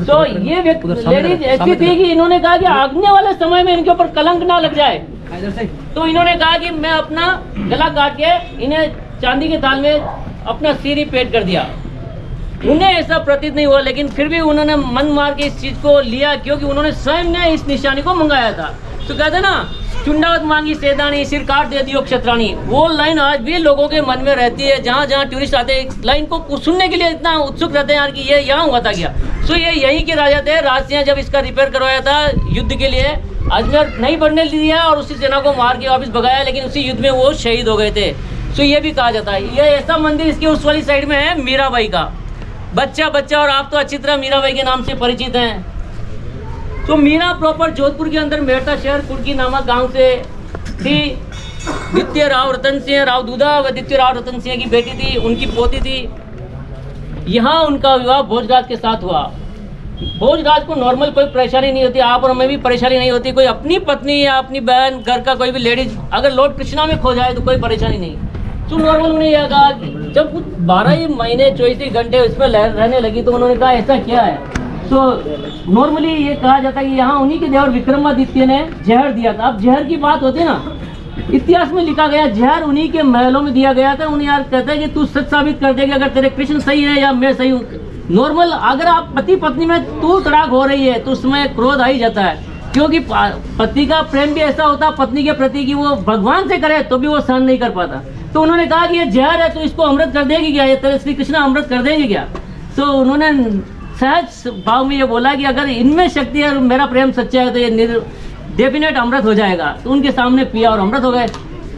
तो ये लेडीज ऐसी थी कि इन्होंने कहा कि आगने वाले समय में इनके ऊपर कलंक ना लग जाए। तो इन्होंने कहा कि मैं अपना गला काट के इन्हें चांदी के थाल में अपना सिर ही पेट कर दिया। उन्हें ऐसा प्रतीत नहीं हुआ, लेकिन फिर भी उन्होंने मन मार के इस चीज़ को लिया, क्योंकि उन्होंने स्वयं ने इस निशानी को मंगाया था। तो कहते ना चुंडावत मांगी सेदानी, सिर काट दे दियो क्षत्राणी, वो लाइन आज भी लोगों के मन में रहती है। जहाँ जहाँ टूरिस्ट आते हैं इस लाइन को सुनने के लिए इतना उत्सुक रहते हैं यार कि ये यहाँ हुआ था क्या। सो ये यहीं के राजा थे, राजसिंह जब इसका रिपेयर करवाया था युद्ध के लिए, अजमेर नहीं बढ़ने दिया और उसी सेना को मार के वापस भगाया, लेकिन उसी युद्ध में वो शहीद हो गए थे। सो ये भी कहा जाता है। ये ऐसा मंदिर इसके उस वाली साइड में है मीराबाई का, बच्चा बच्चा, और आप तो अच्छी तरह मीराबाई के नाम से परिचित हैं। तो मीरा प्रॉपर जोधपुर के अंदर मेड़ता शहर कुड़की नामक गांव से थी। द्वितीय राव रतन सिंह, राव दूधा व द्वितीय राव रतन सिंह की बेटी थी, उनकी पोती थी। यहाँ उनका विवाह भोजराज के साथ हुआ। भोजराज को नॉर्मल कोई परेशानी नहीं होती, आप और हमें भी परेशानी नहीं होती। कोई अपनी पत्नी या अपनी बहन, घर का कोई भी लेडीज अगर लॉर्ड कृष्णा में खो जाए तो कोई परेशानी नहीं। तो नॉर्मल उन्हें यह कहा कि जब कुछ 12 ही महीने 24 घंटे उसमें रहने लगी तो उन्होंने कहा ऐसा क्या है। तो नॉर्मली ये कहा जाता है कि यहाँ उन्हीं के देवर विक्रमादित्य ने जहर दिया था। अब जहर की बात होती है ना, इतिहास में लिखा गया जहर उन्हीं के महलों में दिया गया था। उन्हें यार कहते हैं कि तू सच साबित कर देगी अगर तेरे कृष्ण सही है या मैं सही हूँ। नॉर्मल अगर आप पति पत्नी में तू तड़ाक हो रही है तो उसमें क्रोध आ ही जाता है, क्योंकि पति का प्रेम भी ऐसा होता है पत्नी के प्रति कि वो भगवान से करे तो भी वो सहन नहीं कर पाता। तो उन्होंने कहा कि ये जहर है तो इसको अमृत कर देगी क्या, ये तेरे श्री कृष्ण अमृत कर देंगे क्या। तो उन्होंने सहज भाव में ये बोला कि अगर इनमें शक्ति है और मेरा प्रेम सच्चा है तो ये डेफिनेट अमृत हो जाएगा। तो उनके सामने पिया और अमृत हो गए।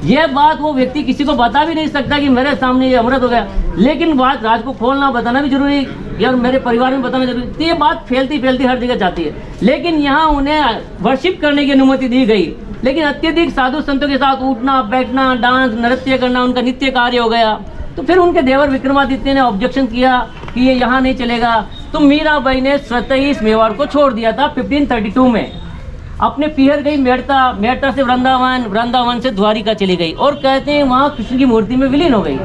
ये बात वो व्यक्ति किसी को बता भी नहीं सकता कि मेरे सामने ये अमृत हो गया, लेकिन बात राज को खोलना बताना भी जरूरी, यार मेरे परिवार में बताना जरूरी। तो ये बात फैलती फैलती हर जगह जाती है। लेकिन यहाँ उन्हें वर्शिप करने की अनुमति दी गई, लेकिन अत्यधिक साधु संतों के साथ उठना बैठना डांस नृत्य करना उनका नित्य कार्य हो गया। तो फिर उनके देवर विक्रमादित्य ने ऑब्जेक्शन किया कि ये यहाँ नहीं चलेगा। तो मीराबाई ने स्वतः ही इस मेवाड़ को छोड़ दिया था 1532 में। अपने पीहर गई मेड़ता, मेड़ता से वृंदावन, वृंदावन से द्वारिका चली गई और कहते हैं वहाँ कृष्ण की मूर्ति में विलीन हो गई।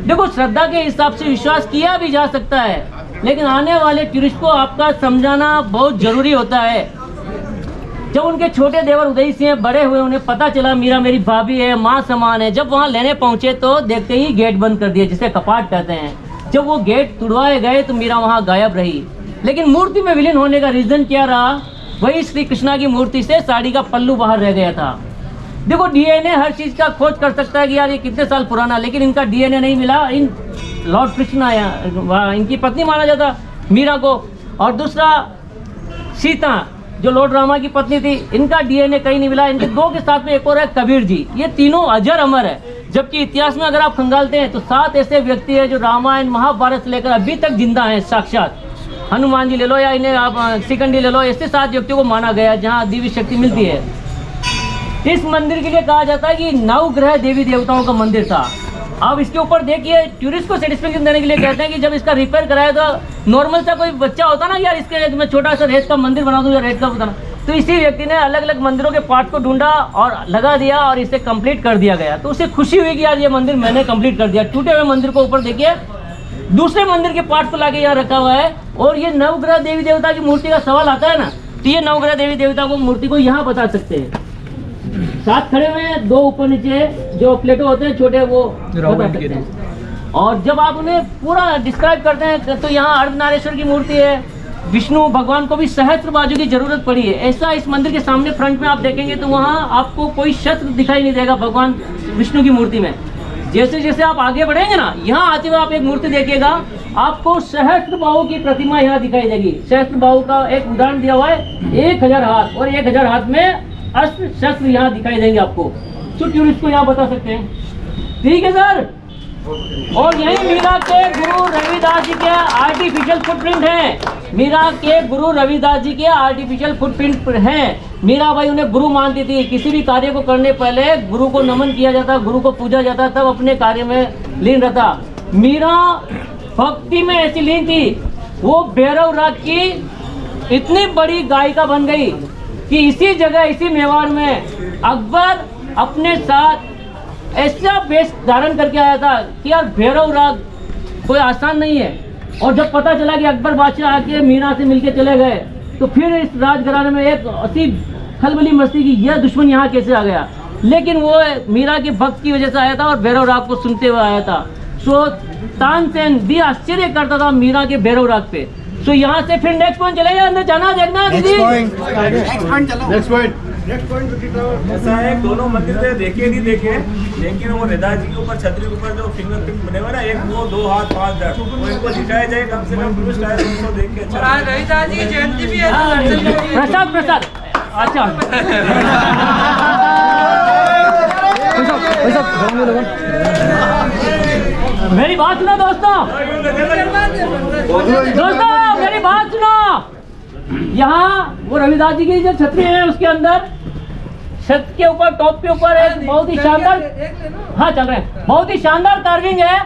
देखो श्रद्धा के हिसाब से विश्वास किया भी जा सकता है, लेकिन आने वाले टूरिस्ट को आपका समझाना बहुत जरूरी होता है। जब उनके छोटे देवर उदय सिंह बड़े हुए, उन्हें पता चला मीरा मेरी भाभी है, माँ समान है। जब वहाँ लेने पहुँचे तो देखते ही गेट बंद कर दिया, जिसे कपाट कहते हैं। जब वो गेट तुड़वाए गए तो मीरा वहाँ गायब रही। लेकिन मूर्ति में विलीन होने का रीजन क्या रहा, वही श्री कृष्णा की मूर्ति से साड़ी का पल्लू बाहर रह गया था। देखो डीएनए हर चीज का खोज कर सकता है कि यार ये कितने साल पुराना, लेकिन इनका डीएनए नहीं मिला। इन लॉर्ड कृष्णा इनकी पत्नी माना जाता मीरा को, और दूसरा सीता जो लॉर्ड रामा की पत्नी थी, इनका डीएनए कहीं नहीं मिला। इनके दो के साथ में एक और है कबीर जी। ये तीनों अजर अमर है, जबकि इतिहास में अगर आप खंगालते हैं तो 7 ऐसे व्यक्ति हैं जो रामायण महाभारत से लेकर अभी तक जिंदा हैं साक्षात। हनुमान जी ले लो या इन्हें आप शिखंडी ले लो, ऐसे 7 व्यक्तियों को माना गया जहाँ दिव्य शक्ति मिलती है। इस मंदिर के लिए कहा जाता है कि 9 ग्रह देवी देवताओं का मंदिर था। अब इसके ऊपर देखिए, टूरिस्ट को सेटिस्फेक्शन देने के लिए कहते हैं कि जब इसका रिपेयर कराया तो नॉर्मल सा कोई बच्चा होता ना यार इसके मैं छोटा सा रेत का मंदिर बना दूँ या रेत का बताना, तो इसी व्यक्ति ने अलग अलग मंदिरों के पार्ट को ढूंढा और लगा दिया और इसे कंप्लीट कर दिया गया। तो उसे खुशी हुई कि यार ये मंदिर मैंने कंप्लीट कर दिया। टूटे हुए मंदिर को ऊपर देखिए दूसरे मंदिर के पार्ट को लाके यहाँ रखा हुआ है। और ये नवग्रह देवी देवता की मूर्ति का सवाल आता है ना, तो ये नवग्रह देवी देवता को मूर्ति को यहाँ बता सकते हैं। साथ खड़े हुए हैं, 2 ऊपर नीचे जो प्लेटो होते हैं छोटे वो बता सकते हैं। और जब आप उन्हें पूरा डिस्क्राइब करते हैं तो यहाँ अर्धनारेश्वर की मूर्ति है। विष्णु भगवान को भी सहस्त्र बाजू की जरूरत पड़ी है। ऐसा इस मंदिर के सामने फ्रंट में आप देखेंगे तो वहाँ आपको कोई शस्त्र दिखाई नहीं देगा भगवान विष्णु की मूर्ति में। जैसे जैसे आप आगे बढ़ेंगे ना, यहाँ आते हुए आप एक मूर्ति देखिएगा, आपको सहस्त्र बाहु की प्रतिमा यहाँ दिखाई देगी। सहस्त्र बाहु का एक उदाहरण दिया हुआ है, 1000 हाथ, और 1000 हाथ में अस्त्र शस्त्र यहाँ दिखाई देंगे आपको। तो टूरिस्ट को यहाँ बता सकते हैं। ठीक है सर। और यही मीरा के गुरु रविदास जी के आर्टिफिशियल फुटप्रिंट हैं। मीरा के गुरु रविदास जी के आर्टिफिशियल फुटप्रिंट हैं। मीराबाई उन्हें गुरु मानती थी। किसी भी कार्य को करने पहले गुरु को नमन किया जाता, गुरु को पूजा जाता, तब अपने कार्य में लीन रहता। मीरा भक्ति में ऐसी लीन थी, वो भैरव राग की इतनी बड़ी गायिका बन गई कि इसी जगह इसी मेवाड़ में अकबर अपने साथ ऐसा वेश धारण करके आया था कि यार भैरव राग कोई आसान नहीं है। और जब पता चला कि अकबर बादशाह आके मीरा से मिलके चले गए तो फिर इस राजघराने में एक असी खलबली मस्ती की यह दुश्मन यहाँ कैसे आ गया। लेकिन वो मीरा के भक्त की वजह से आया था और भैरव राग को सुनते हुए आया था। सो तानसेन भी आश्चर्य करता था मीरा के भैरव राग पे। सो यहाँ से फिर नेक्स्ट पॉइंट चलेगा, अंदर जाना देखना दीदी। नेक्स्ट पॉइंट ऐसा है दोनों मंदिर में देखे नहीं देखे, लेकिन वो हृदय जी के ऊपर छतरी के ऊपर जो फिंगर प्रिंट बने हुए ना, एक वो 2 हाथ 5 धड़, वो इनको दिखाया जाए कम से कम टूरिस्ट आए उनको देख के अच्छा। रविदास जी की जयंती भी है। प्रसाद अच्छा मेरी बात सुनो दोस्तों, मेरी बात सुनो। यहाँ वो रविदास जी की जो छतरी है उसके अंदर छत के ऊपर टॉप के ऊपर एक बहुत ही शानदार, हाँ चल रहे हैं, बहुत ही शानदार कार्विंग है।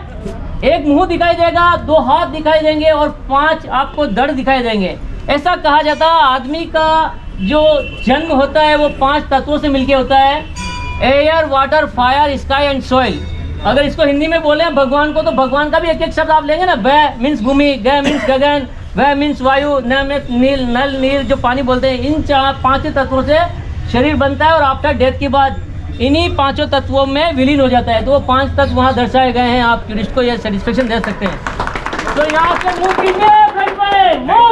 एक मुंह दिखाई देगा, 2 हाथ दिखाई देंगे और 5 आपको धड़ दिखाई देंगे। ऐसा कहा जाता है आदमी का जो जन्म होता है वो 5 तत्वों से मिलके होता है, air, water, fire, sky and soil. अगर इसको हिंदी में बोले भगवान को, तो भगवान का भी एक एक शब्द आप लेंगे ना, व मीन्स भूमि, ग मीन्स गगन, व मीन्स वायु, न मीन्स नील, नल नील जो पानी बोलते हैं। इन 5 तत्वों से शरीर बनता है और आफ्टर डेथ के बाद इन्हीं 5 तत्वों में विलीन हो जाता है। तो वो 5 तत्व वहाँ दर्शाए गए हैं, आप टूरिस्ट को यह सेटिस्फेक्शन दे सकते हैं। तो यहाँ से मूव कीजिए, फ्रंट पे मूव।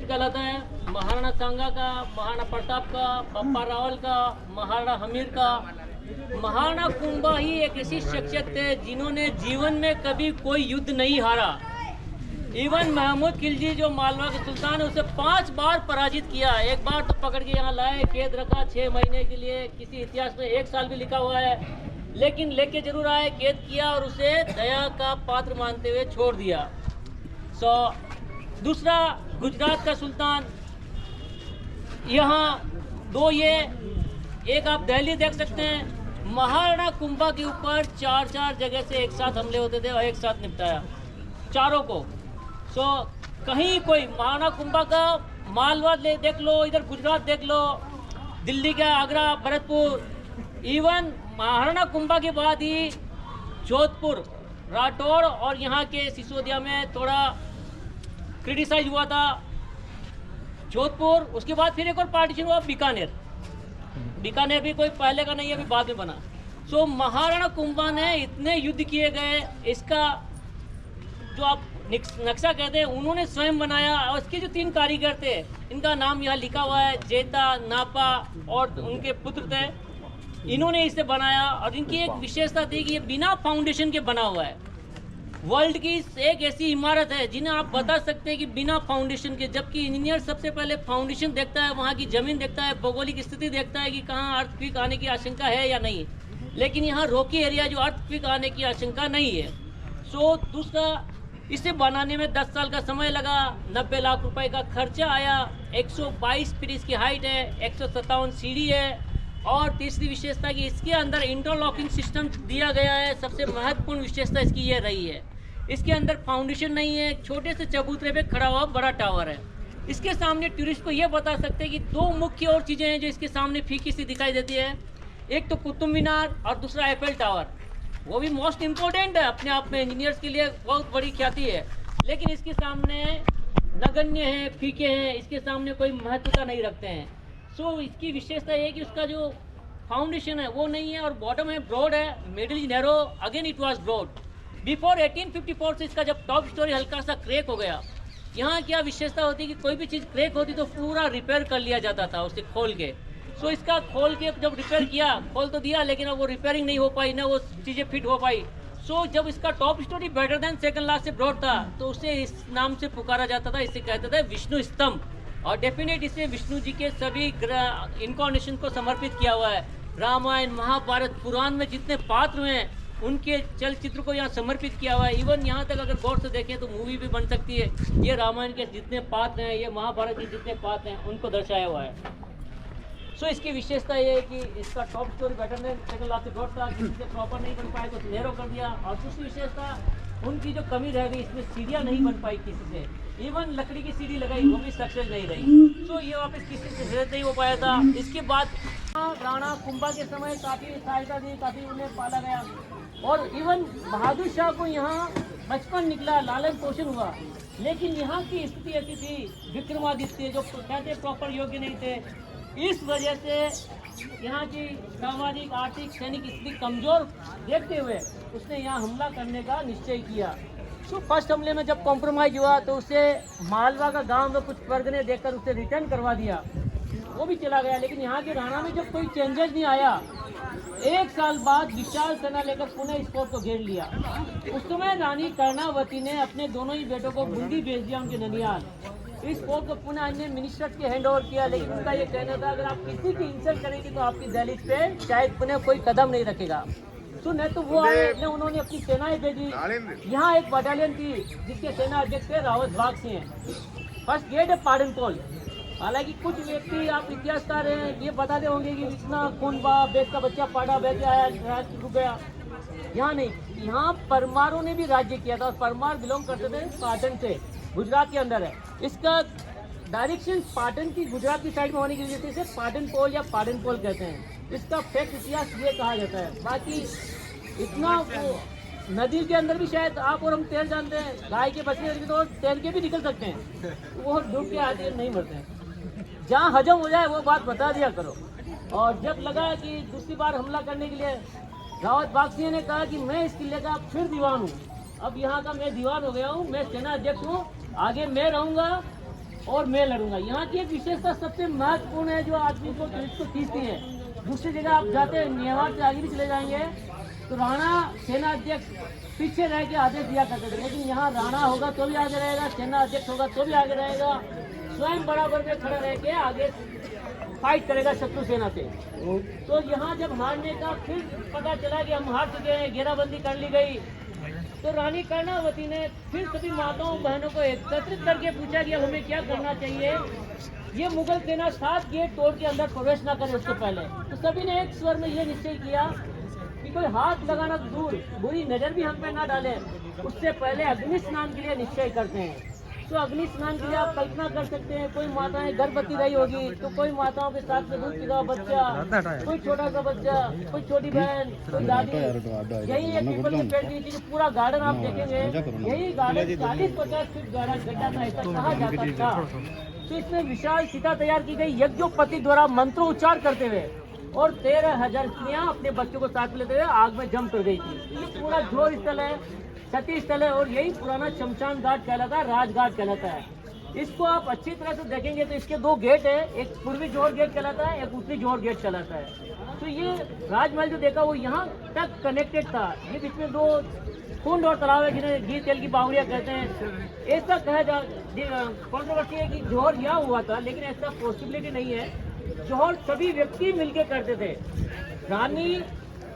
कहलाता है महाराणा सांगा का, महाराणा प्रताप का, पप्पा रावल का, महाराणा हमीर का। महाराणा कुंभा ही एक ऐसी शख्सियत है जिन्होंने जीवन में कभी कोई युद्ध नहीं हारा। इवन महमूद खिलजी जो मालवा के सुल्तान है उसे 5 बार पराजित किया। एक बार तो पकड़ के यहाँ लाए, कैद रखा 6 महीने के लिए, किसी इतिहास में 1 साल भी लिखा हुआ है, लेकिन लेके जरूर आए, कैद किया और उसे दया का पात्र मानते हुए छोड़ दिया। दूसरा गुजरात का सुल्तान, यहाँ 2 ये, एक आप दिल्ली देख सकते हैं। महाराणा कुंभा के ऊपर 4 जगह से एक साथ हमले होते थे और एक साथ निपटाया चारों को। कहीं कोई महाराणा कुंभा का मालवा देख लो, इधर गुजरात देख लो, दिल्ली का आगरा, भरतपुर। इवन महाराणा कुंभा के बाद ही जोधपुर, राठौड़ और यहाँ के सिसोदिया में थोड़ा क्रिटिसाइज हुआ था जोधपुर। उसके बाद फिर एक और पार्टीशन हुआ बीकानेर। बीकानेर भी कोई पहले का नहीं है, अभी बाद में बना। महाराणा कुंभा ने इतने युद्ध किए गए, इसका जो आप नक्शा कहते हैं उन्होंने स्वयं बनाया। और इसके जो 3 कारीगर थे, इनका नाम यहाँ लिखा हुआ है, जेता, नापा और उनके पुत्र थे, इन्होंने इसे बनाया। और इनकी एक विशेषता थी कि ये बिना फाउंडेशन के बना हुआ है। वर्ल्ड की एक ऐसी इमारत है जिन्हें आप बता सकते हैं कि बिना फाउंडेशन के, जबकि इंजीनियर सबसे पहले फाउंडेशन देखता है, वहाँ की ज़मीन देखता है, भौगोलिक स्थिति देखता है कि कहाँ अर्थक्वेक आने की आशंका है या नहीं। लेकिन यहाँ रॉकी एरिया जो अर्थक्वेक आने की आशंका नहीं है। दूसरा, इसे बनाने में 10 साल का समय लगा, 90 लाख रुपए का खर्चा आया, 122 फीट इसकी हाइट है, 157 सीढ़ी है। और तीसरी विशेषता कि इसके अंदर इंटरलॉकिंग सिस्टम दिया गया है। सबसे महत्वपूर्ण विशेषता इसकी ये रही है, इसके अंदर फाउंडेशन नहीं है, छोटे से चबूतरे पे खड़ा हुआ बड़ा टावर है। इसके सामने टूरिस्ट को ये बता सकते हैं कि 2 मुख्य और चीज़ें हैं जो इसके सामने फीकी सी दिखाई देती है। एक तो कुतुब मीनार और दूसरा एफएल टावर, वो भी मोस्ट इम्पोर्टेंट है अपने आप में, इंजीनियर्स के लिए बहुत बड़ी ख्याति है। लेकिन इसके सामने नगण्य हैं, फीके हैं, इसके सामने कोई महत्वता नहीं रखते हैं। इसकी विशेषता ये है कि उसका जो फाउंडेशन है वो नहीं है और बॉटम है ब्रॉड है, middle is narrow, again it was broad. Before 1854 से इसका जब टॉप स्टोरी हल्का सा क्रैक हो गया, यहाँ क्या विशेषता होती है कि कोई भी चीज़ क्रैक होती तो पूरा रिपेयर कर लिया जाता था उसे खोल के। इसका खोल के जब रिपेयर किया, खोल तो दिया लेकिन अब वो रिपेयरिंग नहीं हो पाई, ना वो चीज़ें फिट हो पाई। जब इसका top story better than second last से ब्रॉड था तो उसे इस नाम से पुकारा जाता था, इसे कहते थे विष्णु स्तंभ। और डेफिनेट इसे विष्णु जी के सभी इनकॉर्नेशन को समर्पित किया हुआ है। रामायण, महाभारत, पुराण में जितने पात्र हैं उनके चलचित्र को यहाँ समर्पित किया हुआ है। इवन यहाँ तक अगर गौर से देखें तो मूवी भी बन सकती है। ये रामायण के जितने पात्र हैं, ये महाभारत के जितने पात्र हैं उनको दर्शाया हुआ है। इसकी विशेषता ये है कि इसका top story better than second last से ब्रॉड था, किसी से प्रॉपर नहीं बन पाया तो नैरो कर दिया। और दूसरी विशेषता उनकी जो कमी रह गई, इसमें सीढ़ियाँ नहीं बन पाई किसी से, इवन लकड़ी की सीढ़ी लगाई वो भी सक्सेस नहीं रही, तो ये वापस किसी से सेहत नहीं हो पाया था। इसके बाद राणा कुंभा के समय काफ़ी सहायता दी, काफ़ी उन्हें पाला गया, और इवन बहादुर शाह को यहाँ बचपन निकला, लालन पोषण हुआ, लेकिन यहाँ की स्थिति ऐसी थी, विक्रमादित्य जो कहते प्रॉपर योग्य नहीं थे, इस वजह से यहाँ की सामाजिक आर्थिक सैनिक स्थिति कमजोर देखते हुए उसने यहाँ हमला करने का निश्चय किया। तो फर्स्ट हमले में जब कॉम्प्रोमाइज हुआ तो उसे मालवा का गांव में कुछ वर्ग ने देखकर उसे रिटर्न करवा दिया, वो भी चला गया। लेकिन यहाँ के राणा में जब कोई चेंजेस नहीं आया, 1 साल बाद विशाल सेना लेकर पुणे इस फोर्ट को घेर लिया। उस समय रानी कर्णावती ने अपने दोनों ही बेटों को बूंदी भेज दिया उनके ननियाल। इस फोर्ट को पुनः अन्य मिनिस्टर के हैंड ओवर किया, लेकिन उनका ये कहना था अगर आप किसी की इंसल्ट करेंगे तो आपकी दहलीज पे शायद पुनः कोई कदम नहीं रखेगा। तो नहीं तो वो आए, उन्होंने अपनी सेनाएं भेजी। यहाँ एक बटालियन थी जिसके सेना अध्यक्ष थे रावत बाग सिंह। फर्स्ट गेट है पाडनपोल। हालांकि कुछ व्यक्ति आप इतिहासकार हैं, ये बताते होंगे कि इतना खून बहा, बेस का बच्चा पाड़ा बह गया है, राज्य रुक गया। यहाँ नहीं, यहाँ परमारों ने भी राज्य किया था, और परमार बिलोंग करते थे पाटन से, गुजरात के अंदर है। इसका डायरेक्शन पाटन की गुजरात की साइड में होने की वजह से इसे पाटनपोल या पाडनपोल कहते हैं। इसका फैक्ट इतिहास ये कहा जाता है। बाकी इतना वो नदी के अंदर भी शायद आप और हम तैर जानते हैं, गाय के बछड़े तो तैर के भी निकल सकते हैं, वो डूब के आते नहीं मरते हैं। जहाँ हजम हो जाए वो बात बता दिया करो। और जब लगा कि दूसरी बार हमला करने के लिए रावत बाग सिंह ने कहा कि मैं इस किले का फिर दीवान हूँ, अब यहाँ का मैं दीवान हो गया हूँ, मैं सेना अध्यक्ष हूँ, आगे मैं रहूँगा और मैं लड़ूंगा। यहाँ की एक विशेषता सबसे महत्वपूर्ण है जो आदमी को खींचती है। दूसरी जगह आप जाते हैं, नेवार से आगे भी चले जाएंगे तो राणा सेना अध्यक्ष पीछे रह के आदेश दिया करते थे, लेकिन यहाँ राणा होगा तो भी आगे रहेगा, सेना अध्यक्ष होगा तो भी आगे रहेगा, स्वयं बराबर में खड़ा रह के आगे फाइट करेगा शत्रु सेना से। तो यहाँ जब हारने का फिर पता चला कि हम हार चुके हैं, घेराबंदी कर ली गई, तो रानी कर्णावती ने फिर सभी माताओं बहनों को एकत्रित करके पूछा कि हमें क्या करना चाहिए। ये मुगल सेना 7 गेट तोड़ के अंदर प्रवेश ना करे उससे पहले। तो सभी ने एक स्वर में ये निश्चय किया कि कोई हाथ लगाना दूर, बुरी नजर भी हम पे ना डाले, उससे पहले अग्नि स्नान के लिए निश्चय करते हैं। तो अग्नि स्नान के लिए आप कल्पना कर सकते हैं, कोई माताएं गर्भवती रही होगी तो कोई माताओं के साथ में दूध पीता बच्चा, कोई छोटा सा बच्चा, कोई छोटी बहन, कोई दादी। यही एक पीपल के पेड़ के नीचे पूरा गार्डन आप देखेंगे, यही गार्डन 40-50 फीट गहरा था, ऐसा कहा जाता था। तो इसमें विशाल सीता तैयार की गई, यज्ञोपति द्वारा मंत्रोच्चार करते हुए, और 13,000 स्त्रियां अपने बच्चों को साथ लेते हुए आग में जम कर गई थी। ये पूरा जोर स्थल है, सती स्थल है, और यही पुराना शमशान घाट कहलाता है, राजघाट कहलाता है। इसको आप अच्छी तरह से देखेंगे तो इसके 2 गेट है, एक पूर्वी जोहर गेट कहलाता है, एक उत्तरी जोहर गेट कहलाता है। तो ये राजमहल जो देखा वो यहाँ तक कनेक्टेड था। ये बीच में 2 कुंड और तालाब है जिन्हें घी तेल की बावड़ियाँ कहते हैं। ऐसा कहा जा कॉन्ट्रोवर्सी है कि जोहर यहाँ हुआ था, लेकिन ऐसा पॉसिबिलिटी नहीं है। जोहर सभी व्यक्ति मिलके करते थे। रानी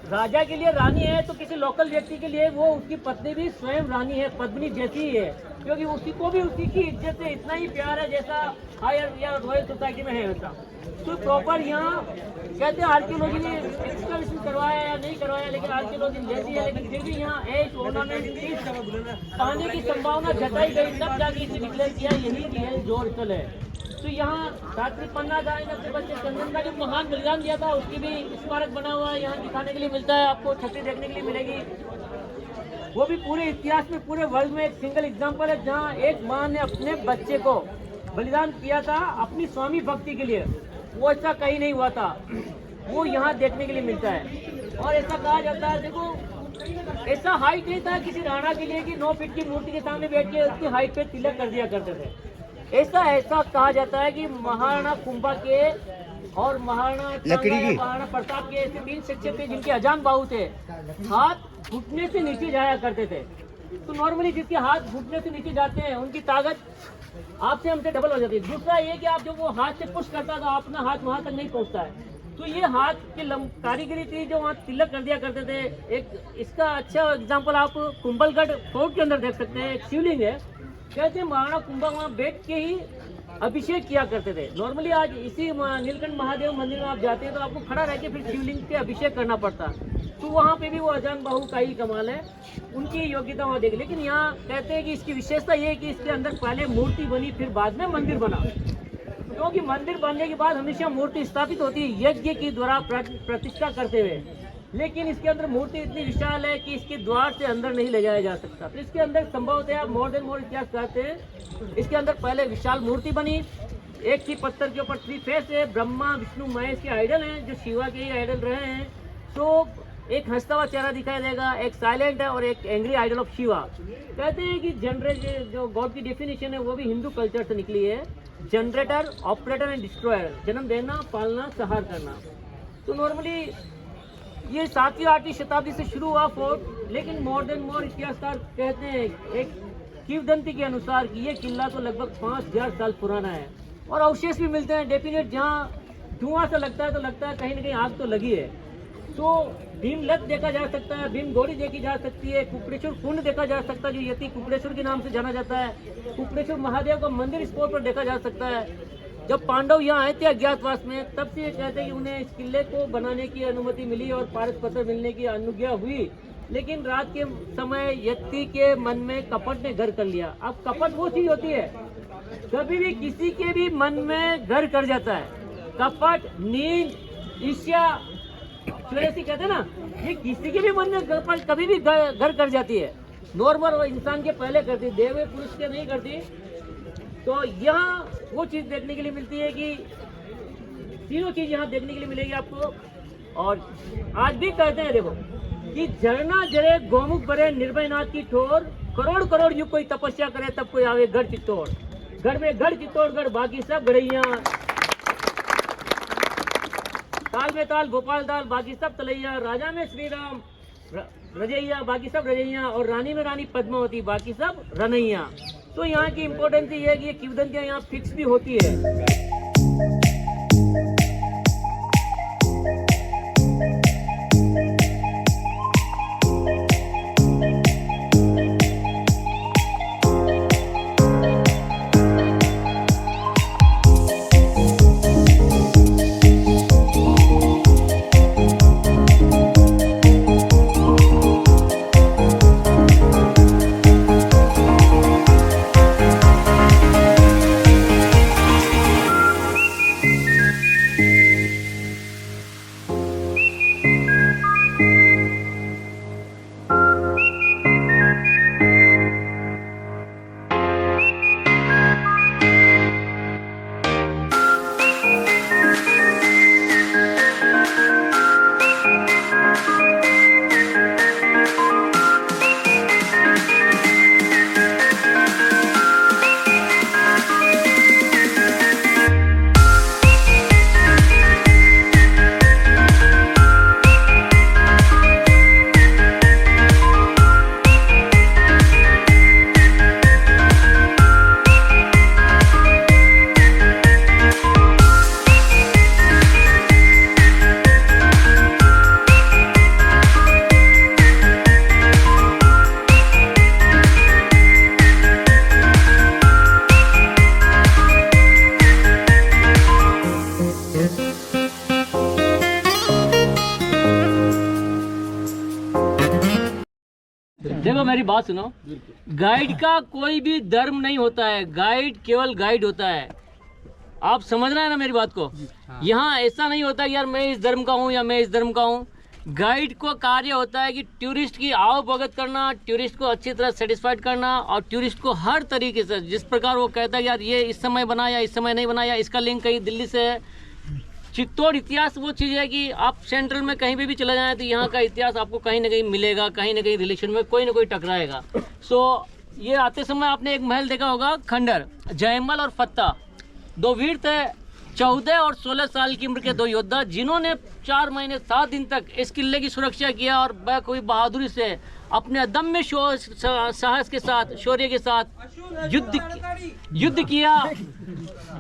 राजा के लिए रानी है तो किसी लोकल व्यक्ति के लिए वो उसकी पत्नी भी स्वयं रानी है, पद्मिनी जैसी ही है, क्योंकि उसी को भी उसी की इज्जत से इतना ही प्यार है जैसा हायर या रॉयल सोसाइटी में है वैसा। तो प्रॉपर यहाँ कहते हैं आर्कियोलॉजी ने एक्सकवेशन करवाया या नहीं करवाया, लेकिन आर्कियोलॉजी जैसी है, लेकिन फिर भी यहाँ एज ऑर्नामेंट पाने की संभावना जताई गई, तब जाके इसे डिक्लेयर किया यही की है जोहर स्थल है। तो यहाँ शास्त्री पन्ना दाएं अपने बच्चे चंदन का जो महान बलिदान दिया था उसकी भी स्मारक बना हुआ है, यहाँ दिखाने के लिए मिलता है, आपको छतरी देखने के लिए मिलेगी। वो भी पूरे इतिहास में, पूरे वर्ल्ड में एक सिंगल एग्जांपल है जहाँ एक माँ ने अपने बच्चे को बलिदान किया था अपनी स्वामी भक्ति के लिए। वो ऐसा कहीं नहीं हुआ था, वो यहाँ देखने के लिए मिलता है। और ऐसा कहा जाता है, देखो ऐसा हाइट नहीं था किसी राणा के लिए कि 9 फीट की मूर्ति के सामने बैठ के उसकी हाइट पे तिलक कर दिया करते थे। ऐसा कहा जाता है कि महाराणा कुंभा के और महाराणा प्रताप के ऐसे 3 शिक्षक थे जिनके अजान बाहु थे, हाथ घुटने से नीचे जाया करते थे। तो नॉर्मली जिसके हाथ घुटने से नीचे जाते हैं उनकी ताकत आपसे हमसे डबल हो जाती है। दूसरा ये कि आप जब वो हाथ से पुश करता था अपना हाथ वहां तक नहीं पहुंचता है। तो ये हाथ की कारीगरी थी जो वहाँ तिलक कर दिया करते थे। एक इसका अच्छा एग्जाम्पल आप कुंभलगढ़ फोर्ट के अंदर देख सकते हैं, एक शिवलिंग है, कहते हैं महाराणा कुंभा वहाँ बैठ के ही अभिषेक किया करते थे। नॉर्मली आज इसी नीलकंठ महादेव मंदिर में आप जाते हैं तो आपको खड़ा रह के फिर शिवलिंग के अभिषेक करना पड़ता। तो वहाँ पे भी वो अजान बाहू का ही कमाल है, उनकी योग्यता वहाँ देख। लेकिन यहाँ कहते हैं कि इसकी विशेषता ये है कि इसके अंदर पहले मूर्ति बनी, फिर बाद में मंदिर बना। क्योंकि मंदिर बनने के बाद हमेशा मूर्ति स्थापित होती है यज्ञ की द्वारा प्रतिष्ठा करते हुए, लेकिन इसके अंदर मूर्ति इतनी विशाल है कि इसके द्वार से अंदर नहीं ले जाया जा सकता। तो इसके अंदर संभवतः मोर देन मोर इतिहास कहते हैं, इसके अंदर पहले विशाल मूर्ति बनी, एक ही पत्थर के ऊपर 3 फेस है, ब्रह्मा विष्णु महेश के आइडल हैं जो शिवा के ही आइडल रहे हैं। तो एक हंसता हुआ चेहरा दिखाई देगा, एक साइलेंट है और एक एंग्री आइडल ऑफ शिवा। कहते हैं कि जनरेटर जो गॉड की डेफिनेशन है वो भी हिंदू कल्चर से निकली है, जनरेटर, ऑपरेटर एंड डिस्ट्रॉयर, जन्म देना, पालना, संहार करना। तो नॉर्मली ये 7वीं 8वीं शताब्दी से शुरू हुआ फोर्ट, लेकिन मोर देन मोर इतिहासकार कहते हैं एक किंवदंती के अनुसार कि ये किला तो लगभग 5000 साल पुराना है। और अवशेष भी मिलते हैं डेफिनेट, जहाँ धुआं से लगता है तो लगता है कहीं ना कहीं आग तो लगी है। तो भीम लत देखा जा सकता है, भीम गोड़ी देखी जा सकती है, कुकड़ेश्वर कुंड देखा जा सकता है जो यति कुकड़ेश्वर के नाम से जाना जाता है, कुकड़ेश्वर महादेव का मंदिर इस पर देखा जा सकता है। जब पांडव यहाँ आए थे अज्ञातवास में, तब से ये कहते हैं कि उन्हें इस किले को बनाने की अनुमति मिली और पारस पत्र मिलने की अनुज्ञा हुई, लेकिन रात के समय यति के मन में कपट ने घर कर लिया। अब कपट वो चीज होती है कभी भी किसी के भी मन में घर कर जाता है, कपट, नींद, ईर्ष्या, चुड़ैसी कहते हैं ना, ये किसी के भी मन में कभी भी घर कर जाती है। नॉर्मल इंसान के पहले करती, देव पुरुष के नहीं करती। तो यहाँ वो चीज़ देखने के लिए मिलती है कि तीनों चीज़ यहाँ देखने के लिए मिलेगी आपको। और आज भी कहते हैं देखो कि झरना जरे गोमुख भरे निर्भय नाथ की ठोर, करोड़ करोड़ युग कोई तपस्या करे तब कोई आवे गढ़ चित्तौड़। गढ़ में गढ़ चित्तौड़गढ़, बाकी सब गढ़ैया, ताल में ताल गोपाल दाल, बाकी सब तलैया, राजा में श्री राम रजैया, बाकी सब रजैया, और रानी में रानी पद्मावती, बाकी सब रनैया। तो यहाँ की इम्पोर्टेंस ये है कि ये किंवदंतियाँ यहाँ फिक्स भी होती है। देखो मेरी बात सुनो, गाइड का कोई भी धर्म नहीं होता है, गाइड केवल गाइड होता है। आप समझ रहे हैं ना मेरी बात को? यहाँ ऐसा नहीं होता कि यार मैं इस धर्म का हूँ या मैं इस धर्म का हूँ। गाइड को कार्य होता है कि टूरिस्ट की आवभगत करना, टूरिस्ट को अच्छी तरह सेटिस्फाइड करना, और टूरिस्ट को हर तरीके से जिस प्रकार वो कहता है यार ये इस समय बना या इस समय नहीं बना, या इसका लिंक कहीं दिल्ली से है। चित्तौड़ इतिहास वो चीज़ है कि आप सेंट्रल में कहीं भी चले जाएं तो यहाँ का इतिहास आपको कहीं ना कहीं मिलेगा, कहीं ना कहीं रिलेशन में कोई ना कोई टकराएगा। सो ये आते समय आपने एक महल देखा होगा, खंडर, जयमल और फत्ता, 2 वीर थे, 14 और 16 साल की उम्र के 2 योद्धा, जिन्होंने 4 महीने 7 दिन तक इस किले की सुरक्षा किया और बखूबी बहादुरी से अपने अदम्य साहस के साथ, शौर्य के साथ युद्ध किया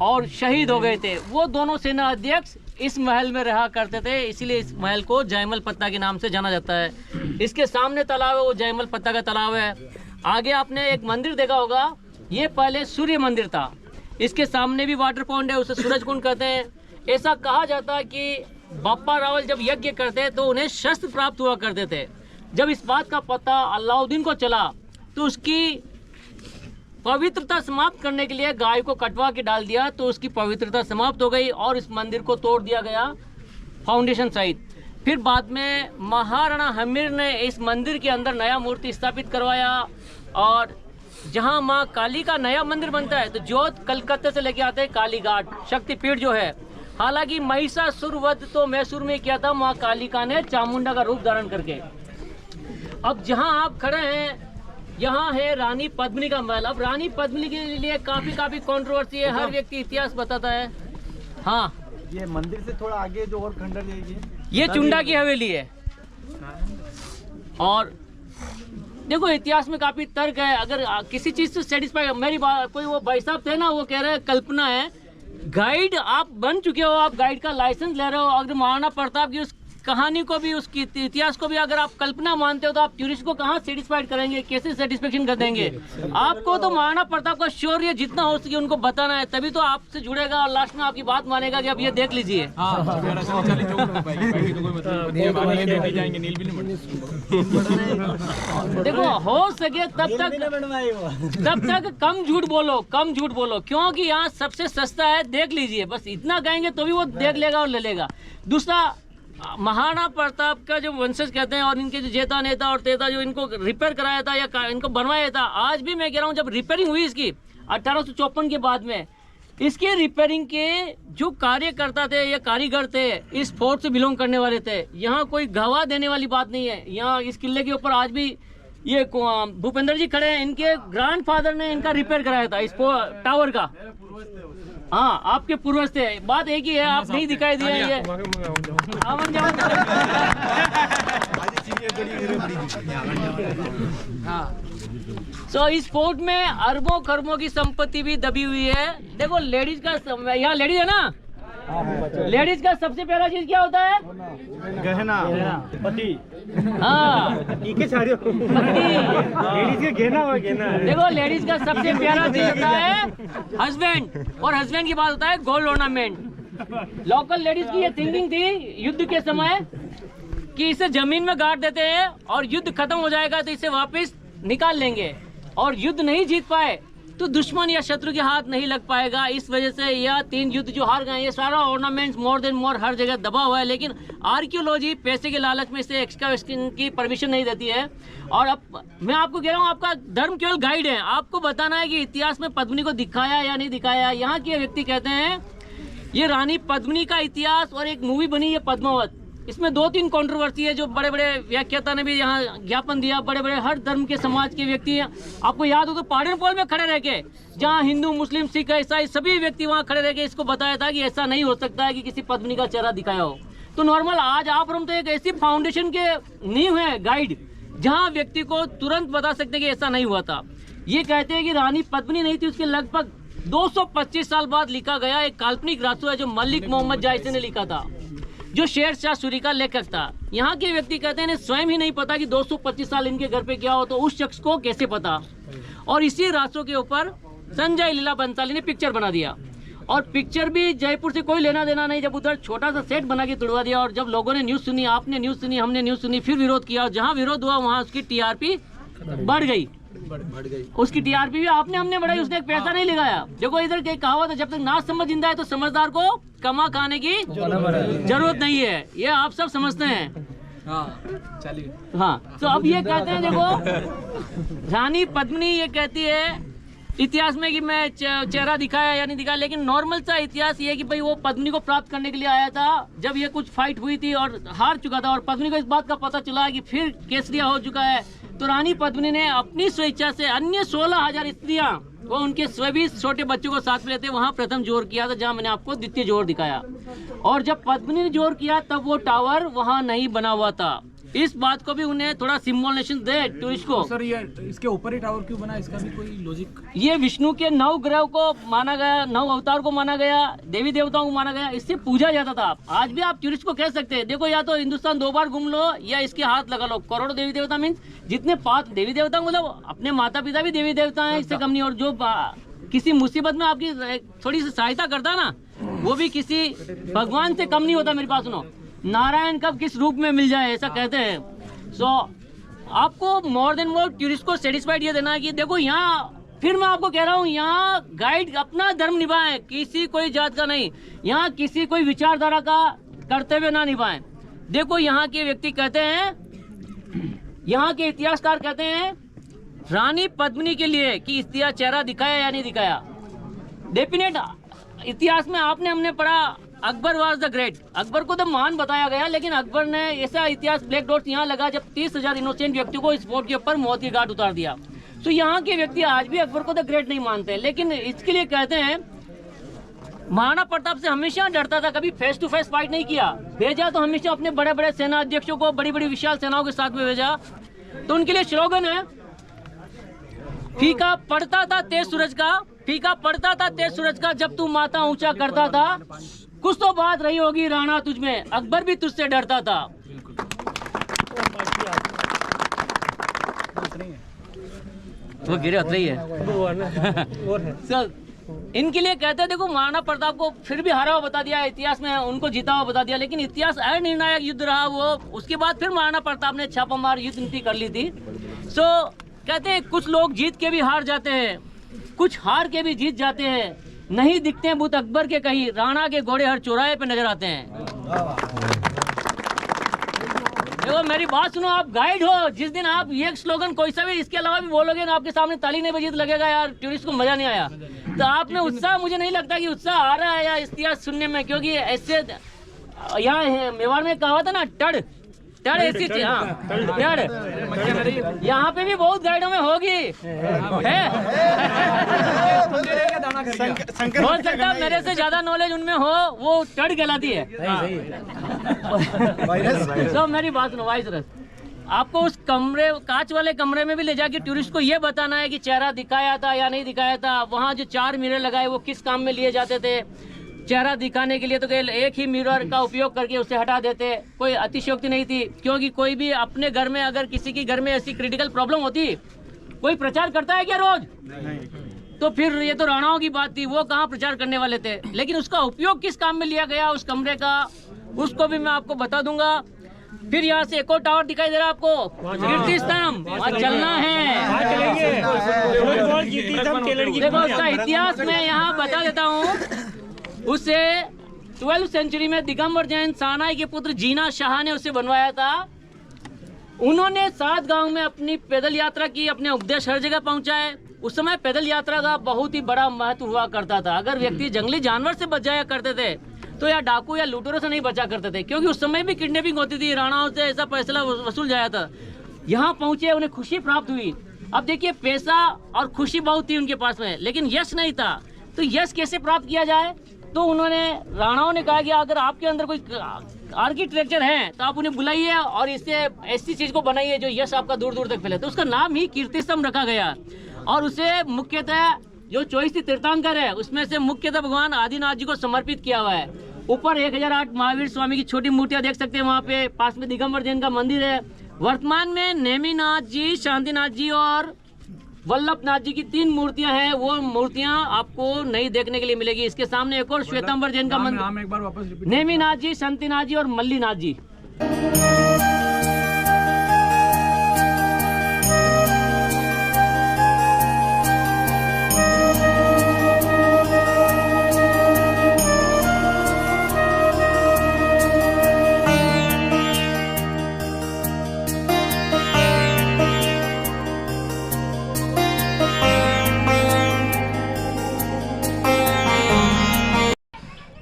और शहीद हो गए थे। वो दोनों सेना अध्यक्ष इस महल में रहा करते थे, इसीलिए इस महल को जयमल पत्ता के नाम से जाना जाता है। इसके सामने तालाब है, वो जयमल पत्ता का तालाब है। आगे आपने एक मंदिर देखा होगा, ये पहले सूर्य मंदिर था। इसके सामने भी वाटर पॉन्ड है, उसे सूरज कुंड कहते हैं। ऐसा कहा जाता है कि बाप्पा रावल जब यज्ञ करते तो उन्हें शस्त्र प्राप्त हुआ करते थे। जब इस बात का पता अलाउद्दीन को चला तो उसकी पवित्रता समाप्त करने के लिए गाय को कटवा के डाल दिया, तो उसकी पवित्रता समाप्त हो गई और इस मंदिर को तोड़ दिया गया फाउंडेशन सहित। फिर बाद में महाराणा हमीर ने इस मंदिर के अंदर नया मूर्ति स्थापित करवाया और जहां मां काली का नया मंदिर बनता है तो जोत कलकत्ते से लेके आते हैं कालीघाट शक्तिपीठ जो है। हालांकि महिषासुर वध तो मैसूर में किया था मां कालिका ने चामुंडा का रूप धारण करके। अब जहां आप खड़े हैं यहाँ है रानी पद्मिनी का महल। अब रानी पद्मिनी के लिए काफी कंट्रोवर्सी है, हर व्यक्ति इतिहास बताता है। हाँ, ये मंदिर से थोड़ा आगे जो और खंडर जाएगी ये चुंडा की हवेली है। और देखो इतिहास में काफी तर्क है, अगर किसी चीज से सेटिस्फाई, मेरी बात कोई वो भाई साहब थे ना, वो कह रहे हैं कल्पना है। गाइड आप बन चुके हो, आप गाइड का लाइसेंस ले रहे हो, अगर महाराणा प्रताप की उस कहानी को भी, उसकी इतिहास को भी अगर आप कल्पना मानते हो तो आप टूरिस्ट को कहाँ सेटिस्फाइड करेंगे, कैसे सेटिस्फेक्शन कर देंगे? आपको तो महाराणा प्रताप का शौर्य जितना हो सके उनको बताना है, तभी तो आपसे जुड़ेगा और लास्ट में आपकी बात मानेगा कि अब ये देख लीजिए। देखो हो सके तब तक कम झूठ बोलो, कम झूठ बोलो, क्योंकि यहाँ सबसे सस्ता है, देख लीजिए। बस इतना कहेंगे तो भी वो देख लेगा और ले लेगा। दूसरा, महाराणा प्रताप का जो वंशज कहते हैं और इनके जो जेता नेता और तेता जो इनको रिपेयर कराया था या इनको बनवाया था, आज भी मैं कह रहा हूँ जब रिपेयरिंग हुई इसकी 1854 के बाद में, इसके रिपेयरिंग के जो कार्यकर्ता थे या कारीगर थे इस फोर्ट से बिलोंग करने वाले थे। यहाँ कोई गवाह देने वाली बात नहीं है। यहाँ इस किले के ऊपर आज भी ये भूपेंद्र जी खड़े हैं, इनके ग्रैंडफादर ने इनका रिपेयर कराया था इस टावर का। हाँ, आपके पूर्वज थे। बात एक ही है, आप नहीं दिखाई दिए ये। तो इस फोर्ट में अरबों खरबों की संपत्ति भी दबी हुई है। देखो लेडीज का, यहाँ लेडीज है ना, लेडीज का सबसे पहला चीज क्या होता है? गहना, पति। हाँ, लेडीज के गहना हो गहना। देखो लेडीज का सबसे प्यारा चीज होता है हस्बैंड, और हस्बैंड की बात होता है गोल्ड ऑर्नामेंट। लोकल लेडीज की ये थिंकिंग थी युद्ध के समय कि इसे जमीन में गाड़ देते हैं और युद्ध खत्म हो जाएगा तो इसे वापस निकाल लेंगे, और युद्ध नहीं जीत पाए तो दुश्मन या शत्रु के हाथ नहीं लग पाएगा। इस वजह से यह 3 युद्ध जो हार गए, ये सारा ऑर्नामेंट्स मोर देन मोर हर जगह दबा हुआ है। लेकिन आर्कियोलॉजी पैसे के लालच में इसे एक्सकैवेशन की परमिशन नहीं देती है। और अब मैं आपको कह रहा हूँ, आपका धर्म केवल गाइड है, आपको बताना है कि इतिहास में पद्मिनी को दिखाया या नहीं दिखाया। यहाँ के व्यक्ति कहते हैं ये रानी पद्मिनी का इतिहास, और एक मूवी बनी है पद्मावत, इसमें 2-3 कंट्रोवर्सी है जो बड़े बड़े व्याख्याता ने भी यहाँ ज्ञापन दिया। बड़े बड़े हर धर्म के समाज के व्यक्ति हैं। आपको याद हो तो पाडनपोल में खड़े रह के, जहाँ हिंदू मुस्लिम सिख ईसाई सभी व्यक्ति वहाँ खड़े रह के इसको बताया था कि ऐसा नहीं हो सकता है कि किसी पद्मिनी का चेहरा दिखाया हो। तो नॉर्मल आज आप हम तो एक ऐसी फाउंडेशन के नींव है गाइड, जहाँ व्यक्ति को तुरंत बता सकते हैं कि ऐसा नहीं हुआ था। ये कहते हैं कि रानी पद्मिनी नहीं थी, उसके लगभग 225 साल बाद लिखा गया एक काल्पनिक रासू है जो मलिक मोहम्मद जायसी ने लिखा था, जो शेर शाह सूरी का लेखक था। यहाँ के व्यक्ति कहते हैं स्वयं ही नहीं पता कि 225 साल इनके घर पे क्या हो, तो उस शख्स को कैसे पता। और इसी रासों के ऊपर संजय लीला बंसाली ने पिक्चर बना दिया, और पिक्चर भी जयपुर से कोई लेना देना नहीं। जब उधर छोटा सा सेट बना के तुड़वा दिया, और जब लोगों ने न्यूज़ सुनी, आपने न्यूज़ सुनी, हमने न्यूज़ सुनी, फिर विरोध किया, और जहाँ विरोध हुआ वहाँ उसकी टीआरपी बढ़ गई। उसकी टीआरपी भी आपने हमने बढ़ाई, उसने एक पैसा नहीं लगाया। देखो इधर कहीं कहावत है, जब तक नाच समझ जिंदा है तो समझदार को कमा खाने की जरूरत नहीं है, ये आप सब समझते हैं। हाँ, तो अब ये कहते हैं, देखो रानी पद्मिनी ये कहती है इतिहास में कि मैं चेहरा दिखाया या नहीं दिखाया, लेकिन नॉर्मल सा इतिहास ये कि भाई वो पद्मिनी को प्राप्त करने के लिए आया था जब ये कुछ फाइट हुई थी और हार चुका था, और पद्मिनी को इस बात का पता चला कि फिर केसरिया हो चुका है। तो रानी पद्मिनी ने अपनी स्वेच्छा से अन्य 16,000 स्त्रियां वो उनके 24 छोटे बच्चों को साथ में लेते वहां प्रथम जोर किया था, जहां मैंने आपको द्वितीय जोर दिखाया। और जब पद्मिनी ने जोर किया तब वो टावर वहां नहीं बना हुआ था। इस बात को भी उन्हें थोड़ा सिम्बोलेशन दे टूरिस्ट को। सर ये इसके ऊपर ही टावर क्यों बना, इसका भी कोई लॉजिक? ये विष्णु के 9 ग्रह को माना गया, 9 अवतार को माना गया, देवी देवताओं को माना गया, इससे पूजा जाता था। आज भी आप टूरिस्ट को कह सकते हैं, देखो या तो हिंदुस्तान 2 बार घूम लो या इसके हाथ लगा लो। करोड़ों देवी देवता मीन्स जितने 5 देवी देवता, मतलब अपने माता पिता भी देवी देवता हैं, इससे कम नहीं। और जो किसी मुसीबत में आपकी थोड़ी सी सहायता करता है ना, वो भी किसी भगवान से कम नहीं होता। मेरी बात सुनो, नारायण कब किस रूप में मिल जाए, ऐसा कहते हैं। सो आपको मोर देन वो टूरिस्ट को सेटिस्फाइड ये देना है कि देखो यहाँ, फिर मैं आपको कह रहा हूँ, यहाँ गाइड अपना धर्म निभाएं, किसी कोई जात का नहीं, यहाँ किसी कोई विचारधारा का कर्तव्य ना निभाएं। देखो यहाँ के व्यक्ति कहते हैं, यहाँ के इतिहासकार कहते हैं रानी पद्मिनी के लिए कि इतिहास चेहरा दिखाया या नहीं दिखाया। डेफिनेट इतिहास में आपने हमने पढ़ा Akbar was the great, Akbar को तो महान बताया गया, लेकिन अकबर ने ऐसा इतिहास ब्लैक डॉट्स यहाँ लगा जब 30,000 इनोसेंट व्यक्तियों को इस फोर्ट के ऊपर मौत की घाट उतार दिया। तो यहाँ के व्यक्ति आज भी अकबर को द ग्रेट नहीं मानते, लेकिन इसके लिए कहते हैं महाराणा प्रताप से हमेशा डरता था, कभी फेस टू फेस फाइट नहीं किया, भेजा तो हमेशा अपने बड़े बड़े सेना अध्यक्षों को, बड़ी बड़ी विशाल सेनाओं के साथ में भेजा। तो उनके लिए स्लोगन है, फीका पड़ता था तेज सूरज का, फीका पड़ता था तेज सूरज का, जब तू माथा ऊंचा करता था, कुछ तो बात रही होगी राणा तुझ में, अकबर भी तुझसे डरता था। वो गिरे उतरे ही है। सर इनके लिए कहते हैं देखो महाराणा प्रताप को फिर भी हारा हुआ बता दिया, इतिहास में उनको जीता हुआ बता दिया, लेकिन इतिहास अनिर्णायक युद्ध रहा वो। उसके बाद फिर महाराणा प्रताप ने छापामार युद्ध नीति कर ली थी। सो कहते हैं कुछ लोग जीत के भी हार जाते हैं, कुछ हार के भी जीत जाते हैं, नहीं दिखते हैं भूत अकबर के कहीं, राणा के घोड़े हर चौराहे पे नजर आते हैं। देखो मेरी बात सुनो, आप गाइड हो, जिस दिन आप ये स्लोगन कोई सा भी इसके अलावा भी बोलोगे ना, आपके सामने ताली नहीं बजी तो लगेगा यार टूरिस्ट को मजा नहीं आया। तो आप में उत्साह, मुझे नहीं लगता कि उत्साह आ रहा है या इतिहास सुनने में, क्योंकि ऐसे यहाँ मेवाड़ में कहा था ना टड़ ऐसी चीज, हाँ टड़, यहाँ पे भी बहुत गाइडों में होगी है। हो सकता मेरे से ज्यादा नॉलेज उनमें हो, वो टड़ कहलाती है। तो मेरी बात सुनो वाइस, आपको उस कमरे, कांच वाले कमरे में भी ले जाके टूरिस्ट को ये बताना है कि चेहरा दिखाया था या नहीं दिखाया था, वहाँ जो 4 मिरर लगाए वो किस काम में लिए जाते थे। चेहरा दिखाने के लिए तो केवल एक ही मिरर का उपयोग करके उसे हटा देते, कोई अतिशयोक्ति नहीं थी, क्योंकि कोई भी अपने घर में अगर किसी की घर में ऐसी क्रिटिकल प्रॉब्लम होती, कोई प्रचार करता है क्या रोज? तो फिर ये तो राणाओं की बात थी, वो कहाँ प्रचार करने वाले थे, लेकिन उसका उपयोग किस काम में लिया गया उस कमरे का, उसको भी मैं आपको बता दूंगा। फिर यहाँ से एक और टावर दिखाई दे रहा है आपको, कीर्ति स्तंभ, वहाँ चलना है। देखो उसका इतिहास मैं यहाँ बता देता हूँ। उसे 12वीं सेंचुरी में दिगंबर जैन सानाई के पुत्र जीना शाह ने उसे बनवाया था। उन्होंने 7 गांव में अपनी पैदल यात्रा की, अपने उपदेश हर जगह पहुंचाए। उस समय पैदल यात्रा का बहुत ही बड़ा महत्व हुआ करता था। अगर व्यक्ति जंगली जानवर से बच जाया करते थे तो या डाकू या लुटेरों से नहीं बचा करते थे, क्योंकि उस समय भी किडनैपिंग होती थी, राणाओं से ऐसा फैसला वसूल जाया था। यहाँ पहुंचे, उन्हें खुशी प्राप्त हुई। अब देखिए पैसा और खुशी बहुत थी उनके पास में, लेकिन यश नहीं था। तो यश कैसे प्राप्त किया जाए? तो उन्होंने, राणाओं ने कहा कि अगर आपके अंदर कोई आर्किटेक्चर है तो आप उन्हें बुलाइए और इससे ऐसी चीज को बनाइए जो यश आपका दूर दूर तक फैले। तो उसका नाम ही कीर्ति स्तंभ रखा गया और उसे मुख्यतः जो 24 तीर्थंकर है उसमें से मुख्यतः भगवान आदिनाथ जी को समर्पित किया हुआ है। ऊपर 1008 महावीर स्वामी की छोटी मूर्तियां देख सकते हैं, वहाँ पे पास में दिगंबर जैन का मंदिर है। वर्तमान में नेमिनाथ जी, शांतिनाथ जी और वल्लभनाथ जी की 3 मूर्तियां हैं। वो मूर्तियां आपको नहीं देखने के लिए मिलेगी। इसके सामने एक और श्वेतांबर जैन का मंदिर, एक बार वापस नेमिनाथ जी, शांतिनाथ जी और मल्लीनाथ जी।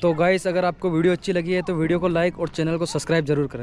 तो गाइस अगर आपको वीडियो अच्छी लगी है तो वीडियो को लाइक और चैनल को सब्सक्राइब जरूर करें।